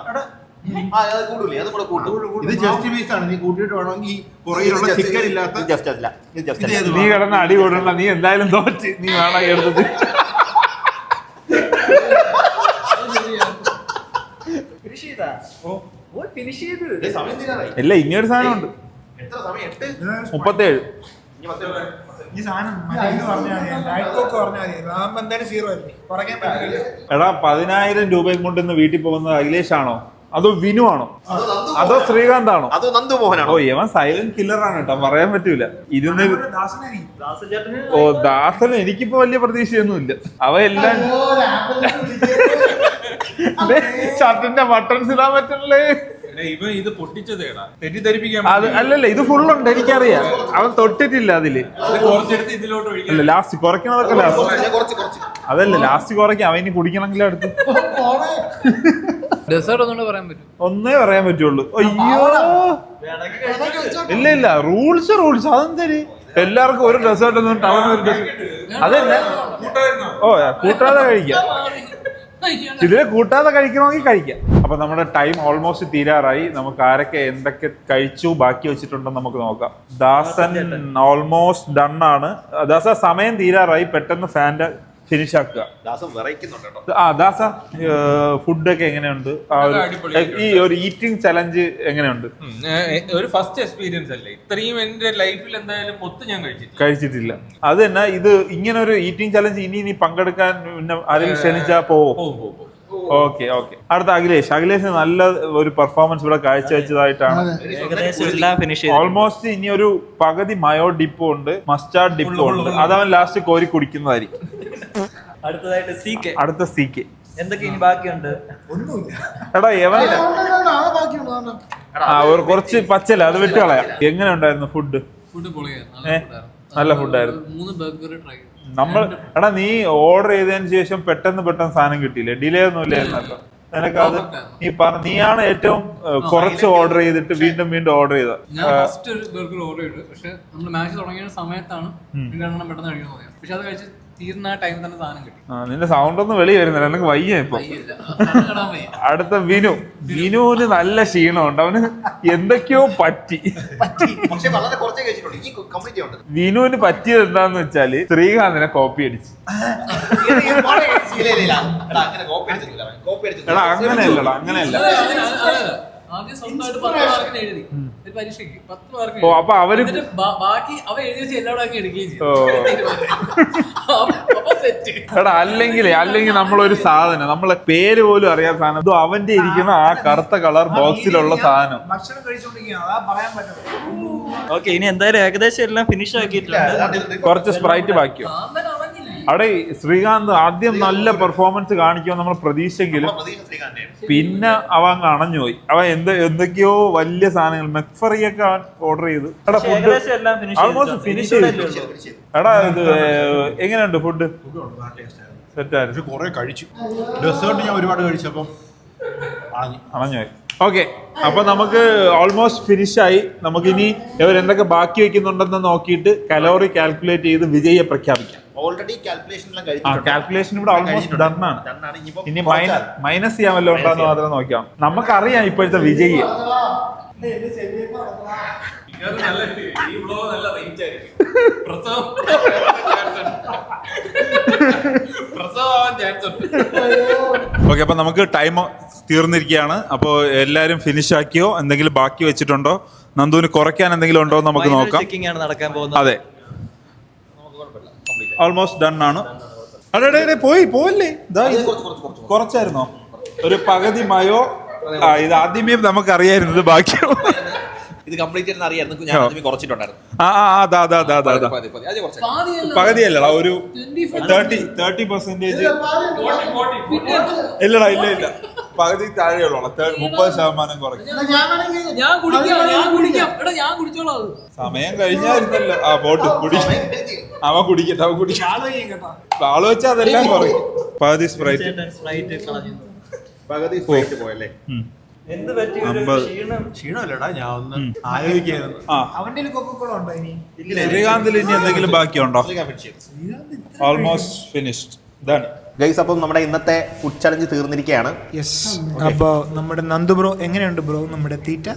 അത് കൂടൂലേ, അത് കൂടെ കൂട്ടും. ഇത് ജസ്റ്റ് പീസ് ആണ്, നീ കൂട്ടിയിട്ട് വേണമെങ്കിൽ പുറകിലുള്ള ചിക്കൻ ഇല്ലാത്ത ജസ്റ്റ് അല്ല. നീ കിടന്ന് അടി കൊടുക്കണ്ട, നീ എന്തായാലും തോറ്റ്, നീ വേണം എടുത്തത്. ഇല്ല, ഇനിയൊരു സാധനം ഉണ്ട്. 37. ഈ സാധനം എടാ 10,000 രൂപയും കൊണ്ട് ഇന്ന് വീട്ടിൽ പോകുന്നത് അഖിലേഷാണോ അതോ വിനു ആണോ അതോ ശ്രീകാന്ത് ആണോ അതോ നന്ദുമോഹനാണോ? ഓ ഇവൻ സൈലന്റ് കില്ലറാണ് കേട്ടോ, പറയാൻ പറ്റൂല. ഓ ദാസന് എനിക്കിപ്പോ വലിയ പ്രതീക്ഷയൊന്നുമില്ല. അവ എല്ലാം ഷർട്ടിന്റെ ബട്ടൺസ് ഇടാൻ പറ്റണല്ലേ. ഇവൻ ഇത് പൊട്ടിച്ചതേടാ, തെറ്റിദ്ധരിപ്പിക്കാൻ. അത് അല്ലല്ല, ഇത് ഫുള്ളുണ്ട്, എനിക്കറിയാം. അവൻ തൊട്ടിട്ടില്ല അതില്. കുറച്ചെടുത്ത് ഇതിലോട്ട് ഒഴിക്കാം. അല്ല, ലാസ്റ്റ് കുറയ്ക്കണതൊക്കെ ലാസ്റ്റ്. അതല്ല, ലാസ്റ്റ് കുറയ്ക്കാം. അവൻ ഇനി കുടിക്കണമെങ്കിൽ അടുത്ത് ഒന്നേ പറയാൻ പറ്റുള്ളൂ. അയ്യോ ഇല്ല ഇല്ല, റൂൾസ് അതെന്തര് എല്ലാവർക്കും ഒരു ഡെസേർട്ട് ഒന്നും ടൗൺ ഒരു ഡെസേർട്ട് അതല്ല. ഓ കൂട്ടാതെ കഴിക്കാം, ഇതിലെ കൂട്ടാതെ കഴിക്കണമെങ്കിൽ കഴിക്കാം. അപ്പൊ നമ്മുടെ ടൈം ഓൾമോസ്റ്റ് തീരാറായി. നമുക്ക് ആരൊക്കെ എന്തൊക്കെ കഴിച്ചു ബാക്കി വെച്ചിട്ടുണ്ടെന്ന് നമുക്ക് നോക്കാം. ദാസൻ ഓൾമോസ്റ്റ് ഡൺ ആണ്. ദാസ സമയം തീരാറായി, പെട്ടെന്ന് ഫാൻ്റെ ഫിനിഷ് ആക്കുക. ദാസ ഫുഡൊക്കെ എങ്ങനെയുണ്ട്? ഈ ഒരു ഈറ്റിംഗ് ചലഞ്ച് എങ്ങനെയുണ്ട്? ഒരു ഫസ്റ്റ് എക്സ്പീരിയൻസ് അല്ലേ, ഇത്രയും എന്റെ ലൈഫിൽ എന്തായാലും മൊത്തം ഞാൻ കഴിച്ചിട്ടില്ല. അത് തന്നെ, ഇത് ഇങ്ങനെ ഒരു ഈറ്റിംഗ് ചലഞ്ച് ഇനി പങ്കെടുക്കാൻ ആരെങ്കിലും ക്ഷണിച്ചാ പോവും. ഓക്കെ. അടുത്ത അഖിലേഷ് നല്ല ഒരു പെർഫോമൻസ് ഇവിടെ കാഴ്ചവെച്ചതായിട്ടാണ്. ഓൾമോസ്റ്റ് ഇനി ഒരു പകുതി മയോ ഡിപ്പും ഉണ്ട്, മസ്റ്റാർഡ് ഡിപ്പും ഉണ്ട്. അതവൻ ലാസ്റ്റ് കോരി കുടിക്കുന്നതായിരിക്കും. അടുത്ത CK എന്തൊക്കെ ഇനി ബാക്കിയുണ്ട്? എടാ കുറച്ച് പച്ചല, അത് വിട്ട് കളയാം. എങ്ങനെ ഉണ്ടായിരുന്നു ഫുഡ്? നല്ല ഫുഡായിരുന്നു. എടാ നീ ഓർഡർ ചെയ്തതിന് ശേഷം പെട്ടെന്ന് സാധനം കിട്ടിയില്ലേ? ഡിലേ ഒന്നും ഇല്ലായിരുന്നല്ലോ നിനക്ക്. അത് നീയാണ് ഏറ്റവും കുറച്ച് ഓർഡർ ചെയ്തിട്ട് വീണ്ടും ഓർഡർ ചെയ്തത്. പക്ഷെ നമ്മൾ മാച്ച് തുടങ്ങിയ സമയത്താണ് പെട്ടെന്ന് കഴിക്കാൻ തോന്നിയത്. പക്ഷെ അത് കഴിച്ച് തീർന്ന ടൈം തന്നെ സാധനം കിട്ടി. നിന്റെ സൗണ്ട് ഒന്നും വെളി വരുന്നില്ല, എനിക്ക് വയ്യ ഇപ്പൊ. അടുത്ത വിനുവിന് നല്ല ക്ഷീണമുണ്ട്, അവന് എന്തൊക്കെയോ പറ്റി. വിനുവിന് പറ്റിയത് എന്താന്ന് വെച്ചാല് ശ്രീകാന്തിനെ കോപ്പി അടിച്ച്. എടാ അങ്ങനെയല്ല. ആദ്യം സ്വന്തമായിട്ട് 10 മാർക്കിന് എഴുതി ഒരു പരീക്ഷയ്ക്ക് 10 മാർക്ക്. ഓ അപ്പൊ അവര് ബാക്കി അവ എഴുതി വെച്ച് എല്ലാവരും എടുക്കുകയും ചെയ്തു. എടാ അല്ലെങ്കിൽ നമ്മളൊരു സാധനം, നമ്മളെ പേര് പോലും അറിയാത്ത സാധനം, ഇത് അവന്റെ ഇരിക്കുന്ന ആ കറുത്ത കളർ ബോക്സിലുള്ള സാധനം. ഓക്കെ, ഇനി എന്തായാലും ഏകദേശം എല്ലാം ഫിനിഷ് ആക്കിയിട്ടുണ്ട്. കുറച്ച് സ്പ്രൈറ്റ് ബാക്കിയോ? അവിടെ ശ്രീകാന്ത് ആദ്യം നല്ല പെർഫോമൻസ് കാണിക്കുമെന്ന് നമ്മൾ പ്രതീക്ഷയെങ്കിലും പിന്നെ അവൻ അണഞ്ഞുപോയി. അവൻ എന്തൊക്കെയോ വലിയ സാധനങ്ങൾ മെക്ഫറിയൊക്കെ അവൻ ഓർഡർ ചെയ്തു. എടാ ഫുഡ് ഓൾമോസ്റ്റ് ഫിനിഷ് ചെയ്തു. എടാ ഇത് എങ്ങനെയുണ്ട് ഫുഡ്? സെറ്റായിരുന്നു. കുറെ കഴിച്ചു, ഡെസേർട്ട് ഞാൻ ഒരുപാട് കഴിച്ചപ്പം അണഞ്ഞുപോയി. ഓക്കെ, അപ്പൊ നമുക്ക് ഓൾമോസ്റ്റ് ഫിനിഷായി. നമുക്കിനി ഇവരെന്തൊക്കെ ബാക്കി വെക്കുന്നുണ്ടെന്ന് നോക്കിയിട്ട് കലോറി കാൽക്കുലേറ്റ് ചെയ്ത് വിജയെ പ്രഖ്യാപിക്കാം. ഓൾറെഡി കാൽക്കുലേഷൻ ഇവിടെ ഓൾമോസ്റ്റ് ഡൺ ആണ്. ഇനി മൈനസ് ചെയ്യാൻ വല്ലതും ഉണ്ടോന്ന് മാത്രം നോക്കാം. നമുക്കറിയാം ഇപ്പോഴത്തെ വിജയി. ഓക്കെ, അപ്പൊ നമുക്ക് ടൈം തീർന്നിരിക്കുകയാണ്. അപ്പോൾ എല്ലാരും ഫിനിഷ് ആക്കിയോ? എന്തെങ്കിലും ബാക്കി വെച്ചിട്ടുണ്ടോ? നന്ദുവിന് കുറയ്ക്കാൻ എന്തെങ്കിലും ഉണ്ടോ എന്ന് നമുക്ക് നോക്കാം. നടക്കാൻ പോകുന്നത്. അതെ, ഓൾമോസ്റ്റ് ഡൺ ആണ്. അതെ പോയില്ലേ? കുറച്ചായിരുന്നോ? ഒരു പകുതി മയോ. ഇത് ആദ്യമേ നമുക്ക് അറിയായിരുന്നു ബാക്കിയോ. ഇത് കംപ്ലീറ്റ് ചെയ്യുന്ന അറിയായിരുന്നു, ഞാൻ കുറച്ചിട്ടുണ്ടായിരുന്നു. പകുതിയല്ലടാ, ഒരു 30% ഇല്ലടാ, ഇല്ല പകുതി താഴെയുള്ളൂ. 30% കുറയ്ക്കും. സമയം കഴിഞ്ഞായിരുന്നല്ലോ. ആ പോട്ട് അവൻ കുടിക്കട്ടെ. ആള് വെച്ചാൽ അതെല്ലാം കുറയും. പകുതി സ്പ്രൈറ്റ് പോയല്ലേ? ക്ഷീണമല്ലടാ, ഞാൻ ഒന്ന് ആലോചിക്കായിരുന്നു. ശ്രീകാന്തിൽ ഇനി എന്തെങ്കിലും ബാക്കിയുണ്ടോ? Almost finished. ഡൺ. ഗൈസ്, അപ്പം നമ്മുടെ ഇന്നത്തെ ഫുഡ് ചലഞ്ച് തീർന്നിരിക്കുകയാണ്. യെസ്. അപ്പോൾ നമ്മുടെ നന്ദു ബ്രോ എങ്ങനെയുണ്ട് ബ്രോ നമ്മുടെ തീറ്റ?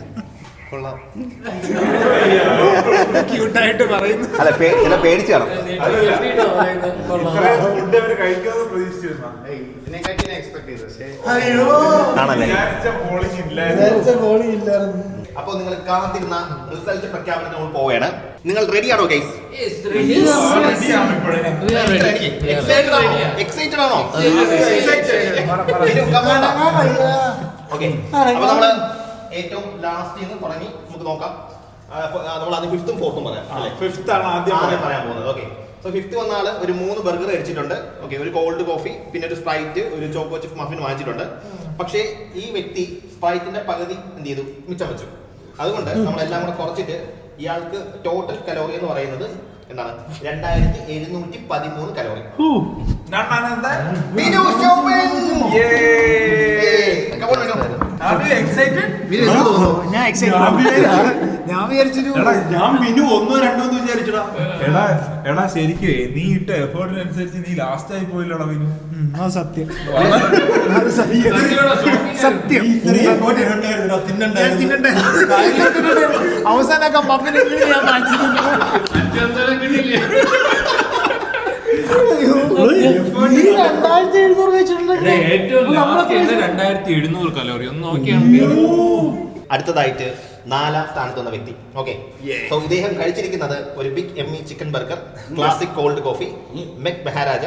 ക്യൂട്ടായിട്ട് പറയുന്നു. അല്ല, ചില പേടിച്ച് കാണും. ആണല്ലേ? അപ്പോൾ നിങ്ങൾ കാത്തിരുന്ന റിസൾട്ട് പ്രഖ്യാപനത്തിന് നമ്മൾ പോവുകയാണ്. നിങ്ങൾ റെഡിയാണോ ഗൈസ്? എക്സൈറ്റഡ് ആണോ? ഓക്കെ, അപ്പൊ നമ്മള് ഏറ്റവും ലാസ്റ്റ് തുടങ്ങി നമുക്ക് നോക്കാം. നമ്മൾ ആദ്യം ഫിഫ്ത്തും ഫോർത്തും പറയാം. ഫിഫ്ത്ത് ആണ് ആദ്യം പറയാൻ പോകുന്നത്. ഓക്കെ, സോ ഫിഫ്ത്ത് വന്ന ആള് ഒരു 3 ബർഗർ കഴിച്ചിട്ടുണ്ട്. ഓക്കെ, ഒരു കോൾഡ് കോഫി, പിന്നെ ഒരു സ്പ്രൈറ്റ്, ഒരു ചോക്കോ ചിപ്പ് മഫിൻ വാങ്ങിച്ചിട്ടുണ്ട്. പക്ഷേ ഈ വ്യക്തി സ്പ്രൈറ്റിന്റെ പകുതി എന്ത് ചെയ്തു? മിച്ചം വെച്ചു. അതുകൊണ്ട് നമ്മളെല്ലാം കൂടെ കുറച്ചിട്ട് ഇയാൾക്ക് ടോട്ടൽ കലോറി എന്ന് പറയുന്നത് എന്താണ്? 2713 കലോറി. ഞാൻ മിനു 1 2 വിചാരിച്ചടാ. എടാ ശരിക്കും നീ ഇട്ട എഫേർട്ടിനനുസരിച്ച് നീ ലാസ്റ്റ് ആയി പോയില്ലടാ മിനു. സത്യം അവസാനൊക്കെ പപ്പിനെ ഏറ്റവും കലോറി ഒന്ന് നോക്കിയാണെങ്കിൽ. അടുത്തതായിട്ട് 4ാം സ്ഥാനത്ത് വന്ന വ്യക്തി. ഓക്കെ, സോ ഇദ്ദേഹം കഴിച്ചിരിക്കുന്നത് ഒരു big yummy chicken burger, classic cold coffee, McMaharaja,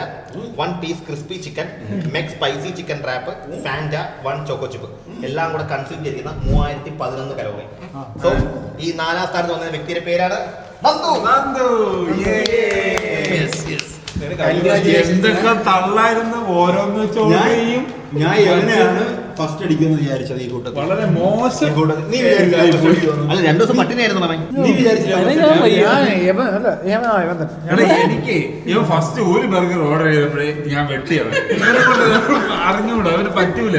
1 piece crispy chicken, McSpicy chicken wrap, Fanta, 1 choco chip, എല്ലാം കൂടെ കൺസ്യൂം ചെയ്തിരിക്കുന്ന 3011 കലോറി. സോ ഈ 4ാം സ്ഥാനത്ത് വന്ന വ്യക്തിയുടെ പേരാണ് നന്ദു. എന്തൊക്കെ തള്ളായിരുന്നു ഓരോന്ന് വെച്ചോടെയും. ഞാൻ എങ്ങനെയാണ് ഫസ്റ്റ് അടിക്കുന്നത് വിചാരിച്ചത് ഈ കൂട്ടത്തിൽ. വളരെ മോശം. നീ അല്ല, 2 ദിവസം പട്ടിണിയായിരുന്നു. നീ വിചാരിച്ചില്ല? എനിക്ക് ഇവൻ ഫസ്റ്റ് ഒരു ബർഗർ ഓർഡർ ചെയ്തപ്പോഴേ ഞാൻ വെട്ടിയാണ്. അറിഞ്ഞൂടാ, അവന് പറ്റൂല.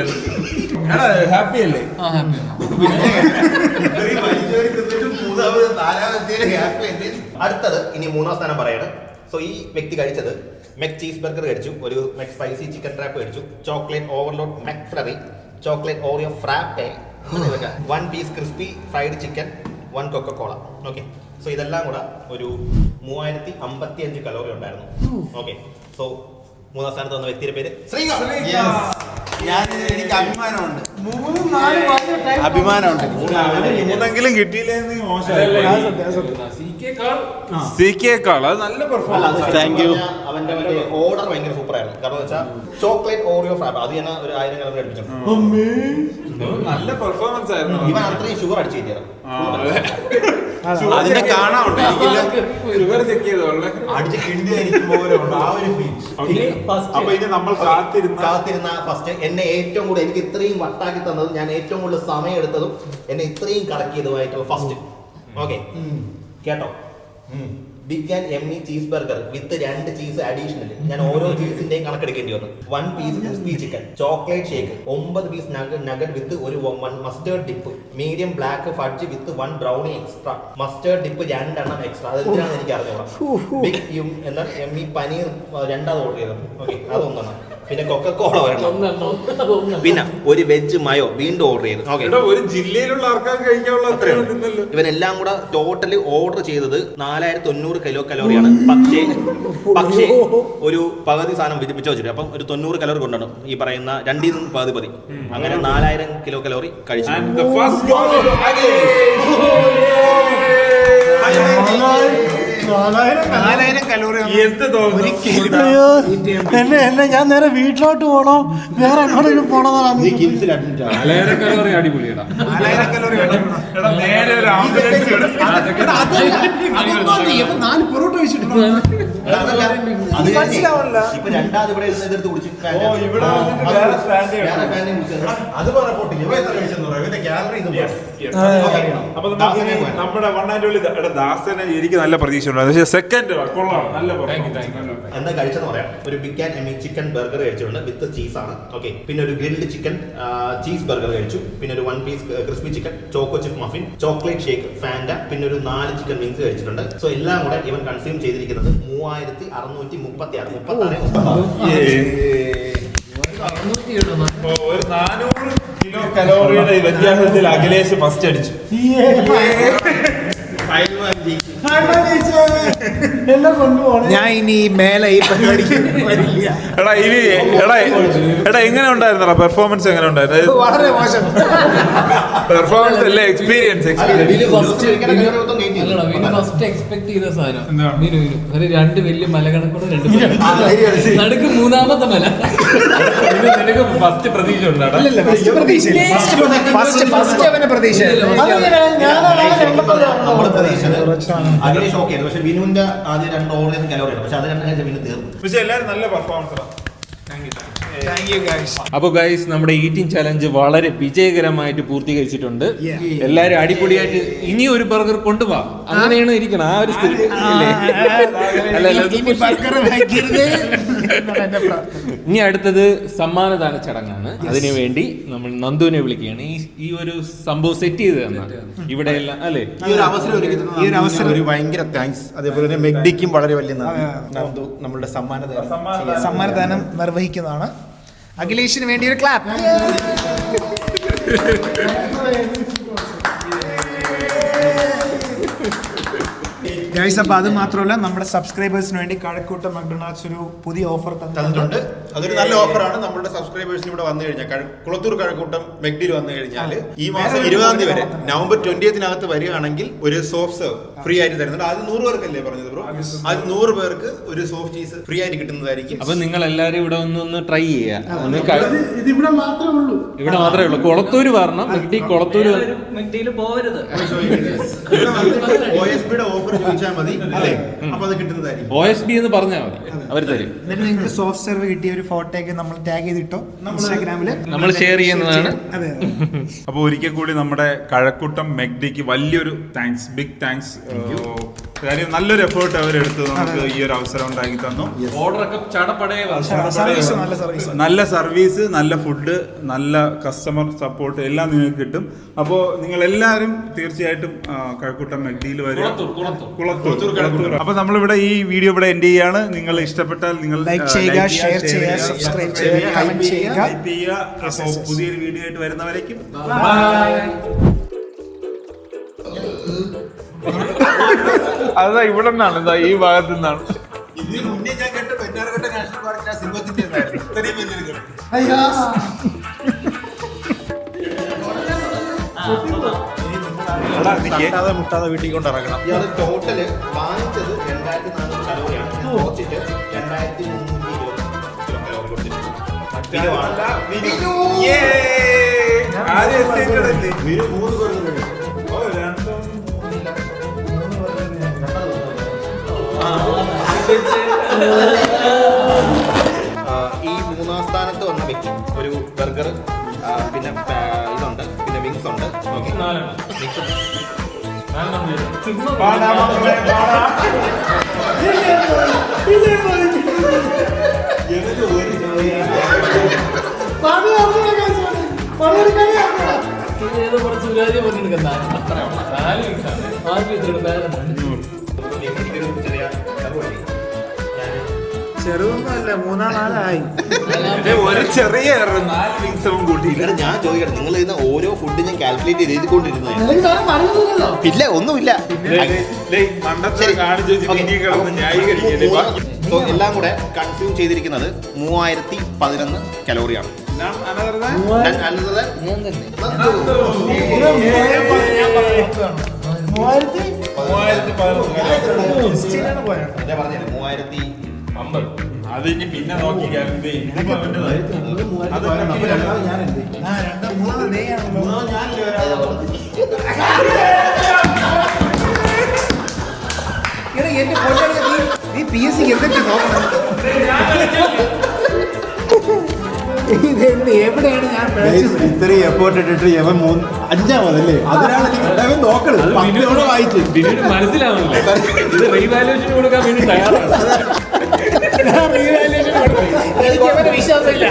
ഹാപ്പി അല്ലേ? അടുത്തത് ഇനി 3ാം സ്ഥാനം പറയാണ്. സോ ഈ വ്യക്തി കഴിച്ചത് മെക് ചീസ് ബർഗർ കഴിച്ചു, ഒരു മെക് സ്പൈസി ചിക്കൻ റാപ്പ് കഴിച്ചു, chocolate overload McFlurry, chocolate Oreo frappe, 1 piece crispy fried chicken, 1 Coca Cola. Okay, so ഇതെല്ലാം കൂടെ ഒരു 3055 കലോറി ഉണ്ടായിരുന്നു. ഓക്കെ, സോ 3ാം സ്ഥാനത്ത് വന്ന വ്യക്തിയുടെ പേര് ശ്രീകാന്ത്. എനിക്ക് അഭിമാനമുണ്ട്. 3 കിട്ടിയില്ലെങ്കിൽ സിക്കേക്കാൾ അത് നല്ല പെർഫോമൻസ്. Thank you. അവന്റെ മറ്റേ ഓർഡർ ഭയങ്കര സൂപ്പർ ആയിരുന്നു. കാരണം വെച്ചാൽ ചോക്ലേറ്റ് ഓറിയോ ഫ്രാപ്പ് അത് ഞാൻ ഒരു 1000 കലോറി അടിപ്പിച്ചിട്ടുണ്ട്. നല്ല പെർഫോമൻസ് ആയിരുന്നു. ഇവൻ അത്രയും ഷുഗർ അടിച്ചു കയറ്റിയാണ്. അതിനെ കാണാറുണ്ട്. ഷുഗർ ചെക്ക് ചെയ്തോളെ അടിച്ച് കിണ്ടിയായിരിക്കുമ്പോഴുണ്ട് ആ ഒരു ഫീൽ. അപ്പൊ ഇനി നമ്മൾ കാത്തിരുന്ന ഫസ്റ്റ് എന്നെ ഏറ്റവും കൂടുതൽ എനിക്ക് ഇത്രയും വട്ടാക്കി തന്നതും ഞാൻ ഏറ്റവും കൂടുതൽ സമയം എടുത്തതും എന്നെ ഇത്രയും കറക്കിയതുമായിട്ടുള്ള ഫസ്റ്റ്. ഓക്കെ, കേട്ടോ? ബിഗ് ആൻഡ് എമ്മി cheese burger with 2 cheese additional. ഞാൻ ഓരോ ചീസിന്റെയും കണക്കെടുക്കേണ്ടി വന്നു. 1 piece crispy chicken, chocolate shake, 9 piece nugget with ഒരു 1 mustard dip, medium black fudge with 1 brownie extra, mustard dip 2 എണ്ണം എക്സ്ട്രാ. അത് എന്തിനാണെന്ന് എനിക്ക് അറിഞ്ഞോളാം. ബിഗ് യും എന്ന എമ്മി പനീർ 2 ഓർഡർ ചെയ്തത്. ഓക്കെ, അതൊന്നെണ്ണം. പിന്നെ കൊക്കക്കോള ഒരെണ്ണം, പിന്നെ ഒരു വെജ് മയോ വീണ്ടും ഓർഡർ ചെയ്തു. ഓക്കെ, ഒരു ജില്ലയിലുള്ള ആൾക്കാർക്ക് കഴിക്കാനുള്ള ഇവനെല്ലാം കൂടെ ടോട്ടലി ഓർഡർ ചെയ്തത് 4900 കിലോ കലോറിയാണ്. പക്ഷേ ഒരു പകുതി സാധനം വിധിപ്പിച്ച് വെച്ചിട്ട് അപ്പം ഒരു 90 കലോറി കൊണ്ടാണ് ഈ പറയുന്ന 2 പകുതി. അങ്ങനെ 4000 കിലോ കലോറി കഴിച്ചു. 4000 കലോറി. എന്നെ ഞാൻ നേരെ വീട്ടിലോട്ട് പോണോ വേറെ എങ്ങോട്ടെങ്കിലും പോണതാണ്? 4000 കലോറി അടിപൊളിയാണ്. 4000 കലോറി നേരെ ഒരു ആംബുലൻസ് 4 പൊറോട്ട കഴിച്ചിട്ടുണ്ട്. അത് മനസ്സിലാവില്ല. ഇപ്പൊ 2ാമത് ഇവിടെ എതിർത്ത് കുടിച്ചു. അത് പറഞ്ഞപ്പോട്ടെ അപ്പൊ നമ്മുടെ ദാസനെ എനിക്ക് നല്ല പ്രതീക്ഷ ഉണ്ടായിരുന്നു. പക്ഷേ സെക്കൻഡ് കൊള്ളാം, നല്ല എന്താ കഴിച്ചെന്ന് പറയാം. ഒരു big and yummy chicken burger കഴിച്ചിട്ടുണ്ട് വിത്ത് ചീസ് ആണ്. ഓക്കെ, പിന്നെ ഒരു ഗ്രിൽഡ് ചിക്കൻ ചീസ് ബർഗർ കഴിച്ചു, പിന്നെ ഒരു 1 piece crispy chicken, choco chip muffin, chocolate shake, Fanta, പിന്നെ ഒരു 4 ചിക്കൻ വിങ്സ് കഴിച്ചിട്ടുണ്ട്. സോ എല്ലാം കൂടെ ഇവൻ കൺസ്യൂം ചെയ്തിരിക്കുന്നത് 3636. ഒരു 400 കിലോ കലോറിയുടെ വ്യത്യാസത്തിൽ അഖിലേഷ് ഫസ്റ്റ് അടിച്ചു. എല്ലാം കൊണ്ടുപോകണം. ഞാൻ ഇനി മേലെ ഈ പരിപാടിക്ക് വരില്ല. എടാ എങ്ങനെ ഉണ്ടായിരുന്നടാ പെർഫോമൻസ്? എങ്ങനെ ഉണ്ടായിരുന്നു? വളരെ മോശം പെർഫോമൻസ് അല്ലേ, എക്സ്പീരിയൻസ്. ഫസ്റ്റ് എക്സ്പെക്ട് ചെയ്ത സാധനം മീനു ഒരു 2 വലിയ മല കണക്കൂടെ 2 നടുക്ക് 3ാമത്തെ മല. നിനക്ക് ഫസ്റ്റ് പ്രതീക്ഷ ഉണ്ടാടാ? ഫസ്റ്റ് അവന്റെ പ്രതീക്ഷ അതിനെ ഷോക്ക് ചെയ്തു. പക്ഷെ വിനുവിന്റെ ആദ്യം 2 ഓവറിൽ കലോറി പക്ഷെ അത് കണ്ടു വിനു തീർന്നു. പക്ഷെ എല്ലാവരും നല്ല പെർഫോമൻസ്. അപ്പൊ ഗൈസ് നമ്മുടെ ഈറ്റിംഗ് ചലഞ്ച് വളരെ വിജയകരമായിട്ട് പൂർത്തീകരിച്ചിട്ടുണ്ട്. എല്ലാരും അടിപൊളിയായിട്ട് ഇനി ഒരു ബർഗർ കൊണ്ടുപോവാ, അങ്ങനെയാണ് ഇരിക്കണം. ആ ഒരു spirit ഇല്ലേ? ഇനി അടുത്തത് സമ്മാനദാന ചടങ്ങാണ്. അതിനുവേണ്ടി നമ്മൾ നന്ദുവിനെ വിളിക്കുകയാണ്. ഈ ഒരു സംഭവം സെറ്റ് ചെയ്ത് തന്ന ഇവിടെ എല്ലാം അല്ലേ, ഈ ഒരു അവസരം ഒരുക്കി തന്ന ഒരു ഭയങ്കര താങ്ക്സ്. അതേപോലെ തന്നെ മെഗ്ഡിക്കും വളരെ വലിയ നന്ദി. നന്ദു നമ്മളുടെ സമ്മാനദാനം നിർവഹിക്കുന്നതാണ്. അഖിലേഷിന് വേണ്ടി ഒരു ക്ലാപ്പ്. ഗൈസ്, അപ്പോൾ അത് മാത്രമല്ല നമ്മുടെ സബ്സ്ക്രൈബേഴ്സിന് വേണ്ടി കഴക്കൂട്ടം മക്ഡൊണാൾഡ്സ് ഒരു പുതിയ ഓഫർ തന്നിട്ടുണ്ട്. അതൊരു നല്ല ഓഫറാണ്. നമ്മുടെ സബ്സ്ക്രൈബേഴ്സിന് ഇവിടെ വന്നു കഴിഞ്ഞാൽ കുളത്തൂർ കഴക്കൂട്ടം മെഗ്ഡിൽ വന്നു കഴിഞ്ഞാൽ ഈ മാസം 20-ാം തീയതി വരെ നവംബർ 20th വരികയാണെങ്കിൽ ഒരു സോഫ്റ്റ് സെർവ് ഫ്രീ ആയിട്ട് തരുന്നുണ്ട്. അത് 100 പേർക്കല്ലേ പറഞ്ഞത് ബ്രോ? അത് 100 പേർക്ക് ഒരു സോഫ്റ്റ് ചീസ് ഫ്രീ ആയിട്ട് കിട്ടുന്നതായിരിക്കും. അപ്പൊ നിങ്ങൾ എല്ലാരും ഇവിടെ ഒന്ന് ട്രൈ ചെയ്യാ. ഇതിവിടെ മാത്രമേ ഉള്ളൂ. ഇവിടെ മാത്രമേ ഉള്ളൂ. കുളത്തൂര് വരണം. മെഗ്ഡിയിൽ പോവരുത്. OSBയുടെ ഓഫർ ചോദിച്ചാൽ മതി അല്ലേ? അപ്പൊ അത് കിട്ടുന്നതായിരിക്കും. OSB എന്ന് പറഞ്ഞാൽ മതി, അവർ തരും. എന്നിട്ട് നിങ്ങൾക്ക് സോഫ്റ്റ് സെർവ് കിട്ടിയ ഒരു ഫോട്ടോ ഒക്കെ നമ്മൾ ടാഗ് ചെയ്തിട്ടോ ഇൻസ്റ്റാഗ്രാമില് നമ്മൾ ഷെയർ ചെയ്യുന്നതാണ്. അതെ. അപ്പോൾ ഒരിക്കൽ കൂടി നമ്മുടെ കഴക്കൂട്ടം മെഗ്ഡിക്ക് വലിയൊരു താങ്ക്സ്, ബിഗ് താങ്ക്സ്. കാര്യം നല്ലൊരു എഫേർട്ട് അവരെടുത്ത് നമുക്ക് ഈ ഒരു അവസരം ഉണ്ടാക്കി തന്നു. ഓർഡറൊക്കെ ചടപടേ നല്ല സർവീസ്, നല്ല ഫുഡ്, നല്ല കസ്റ്റമർ സപ്പോർട്ട് എല്ലാം നിങ്ങൾക്ക് കിട്ടും. അപ്പോൾ നിങ്ങൾ എല്ലാവരും തീർച്ചയായിട്ടും കഴക്കൂട്ടം മെഗ്ഡിയിൽ വരും. കുളത്തൂർ. അപ്പോൾ നമ്മളിവിടെ ഈ വീഡിയോ ഇവിടെ എൻഡ് ചെയ്യാണ്. നിങ്ങൾ ഇഷ്ടപ്പെട്ടാൽ നിങ്ങൾ ലൈക്ക് ചെയ്യുക, ഷെയർ ചെയ്യുക, സബ്സ്ക്രൈബ് ചെയ്യുക, കമന്റ് ചെയ്യുക. അപ്പോൾ പുതിയൊരു വീഡിയോ ആയിട്ട് വരുന്നവരേക്കും അതാ ഇവിടെ നിന്നാണ്, ഇതാ ഈ ഭാഗത്തു നിന്നാണ്. ഇതിന് മുന്നേ ഞാൻ കേട്ട വെഞ്ഞാറകട്ട നാഷണൽ പാർക്കിലെ സിംഹത്തിന്റെ ഇത്രയും വലിയൊരു കേട്ടു. മുട്ടാതെ വീട്ടിൽ കൊണ്ട് ഇറങ്ങണം. ഇയാൾ ടോട്ടല് വാങ്ങിച്ചത് 2400 കലോറിയാണ്. കുറച്ചിട്ട് 2320 കലോറി കൊടുത്തിട്ടുണ്ട്. വീട് 3 പേർക്ക് ഈ 3ാം സ്ഥാനത്ത് വന്ന വ്യക്തി ഒരു ബർഗർ, പിന്നെ ഇതുണ്ട്, പിന്നെ വിങ്സ് ഉണ്ട്. ചെറുതൊന്നുമല്ല, 3-4 ആയി. ഒരു ചെറിയ 4 വിങ്സും കൂട്ടിയില്ല. ഞാൻ ചോദിക്കട്ടെ, നിങ്ങൾ ഇന്ന് ഓരോ ഫുഡ് ഞാൻ കാൽക്കുലേറ്റ് ചെയ്തുകൊണ്ടിരുന്നത് ഇല്ല, ഒന്നുമില്ല. എല്ലാം കൂടെ കൺസ്യൂം ചെയ്തിരിക്കുന്നത് 3011 കലോറിയാണ്. അത് ഇനി പിന്നെ നോക്കിക്കാൻ എന്റെ നീ PSC എന്തൊക്കെ നോക്കണം? എവിടെയാണ് ഞാൻ ഇത്രയും എഫേർട്ട് ഇട്ടിട്ട് യവൻ 5-ാമതല്ലേ? അതിനാണ് നോക്കണത്. വായിച്ചു മനസ്സിലാവുന്നില്ല. ഇത് റീവാലുവേഷൻ കൊടുക്കാൻ വേണ്ടി തയ്യാറാണ്. വിശ്വാസമില്ല.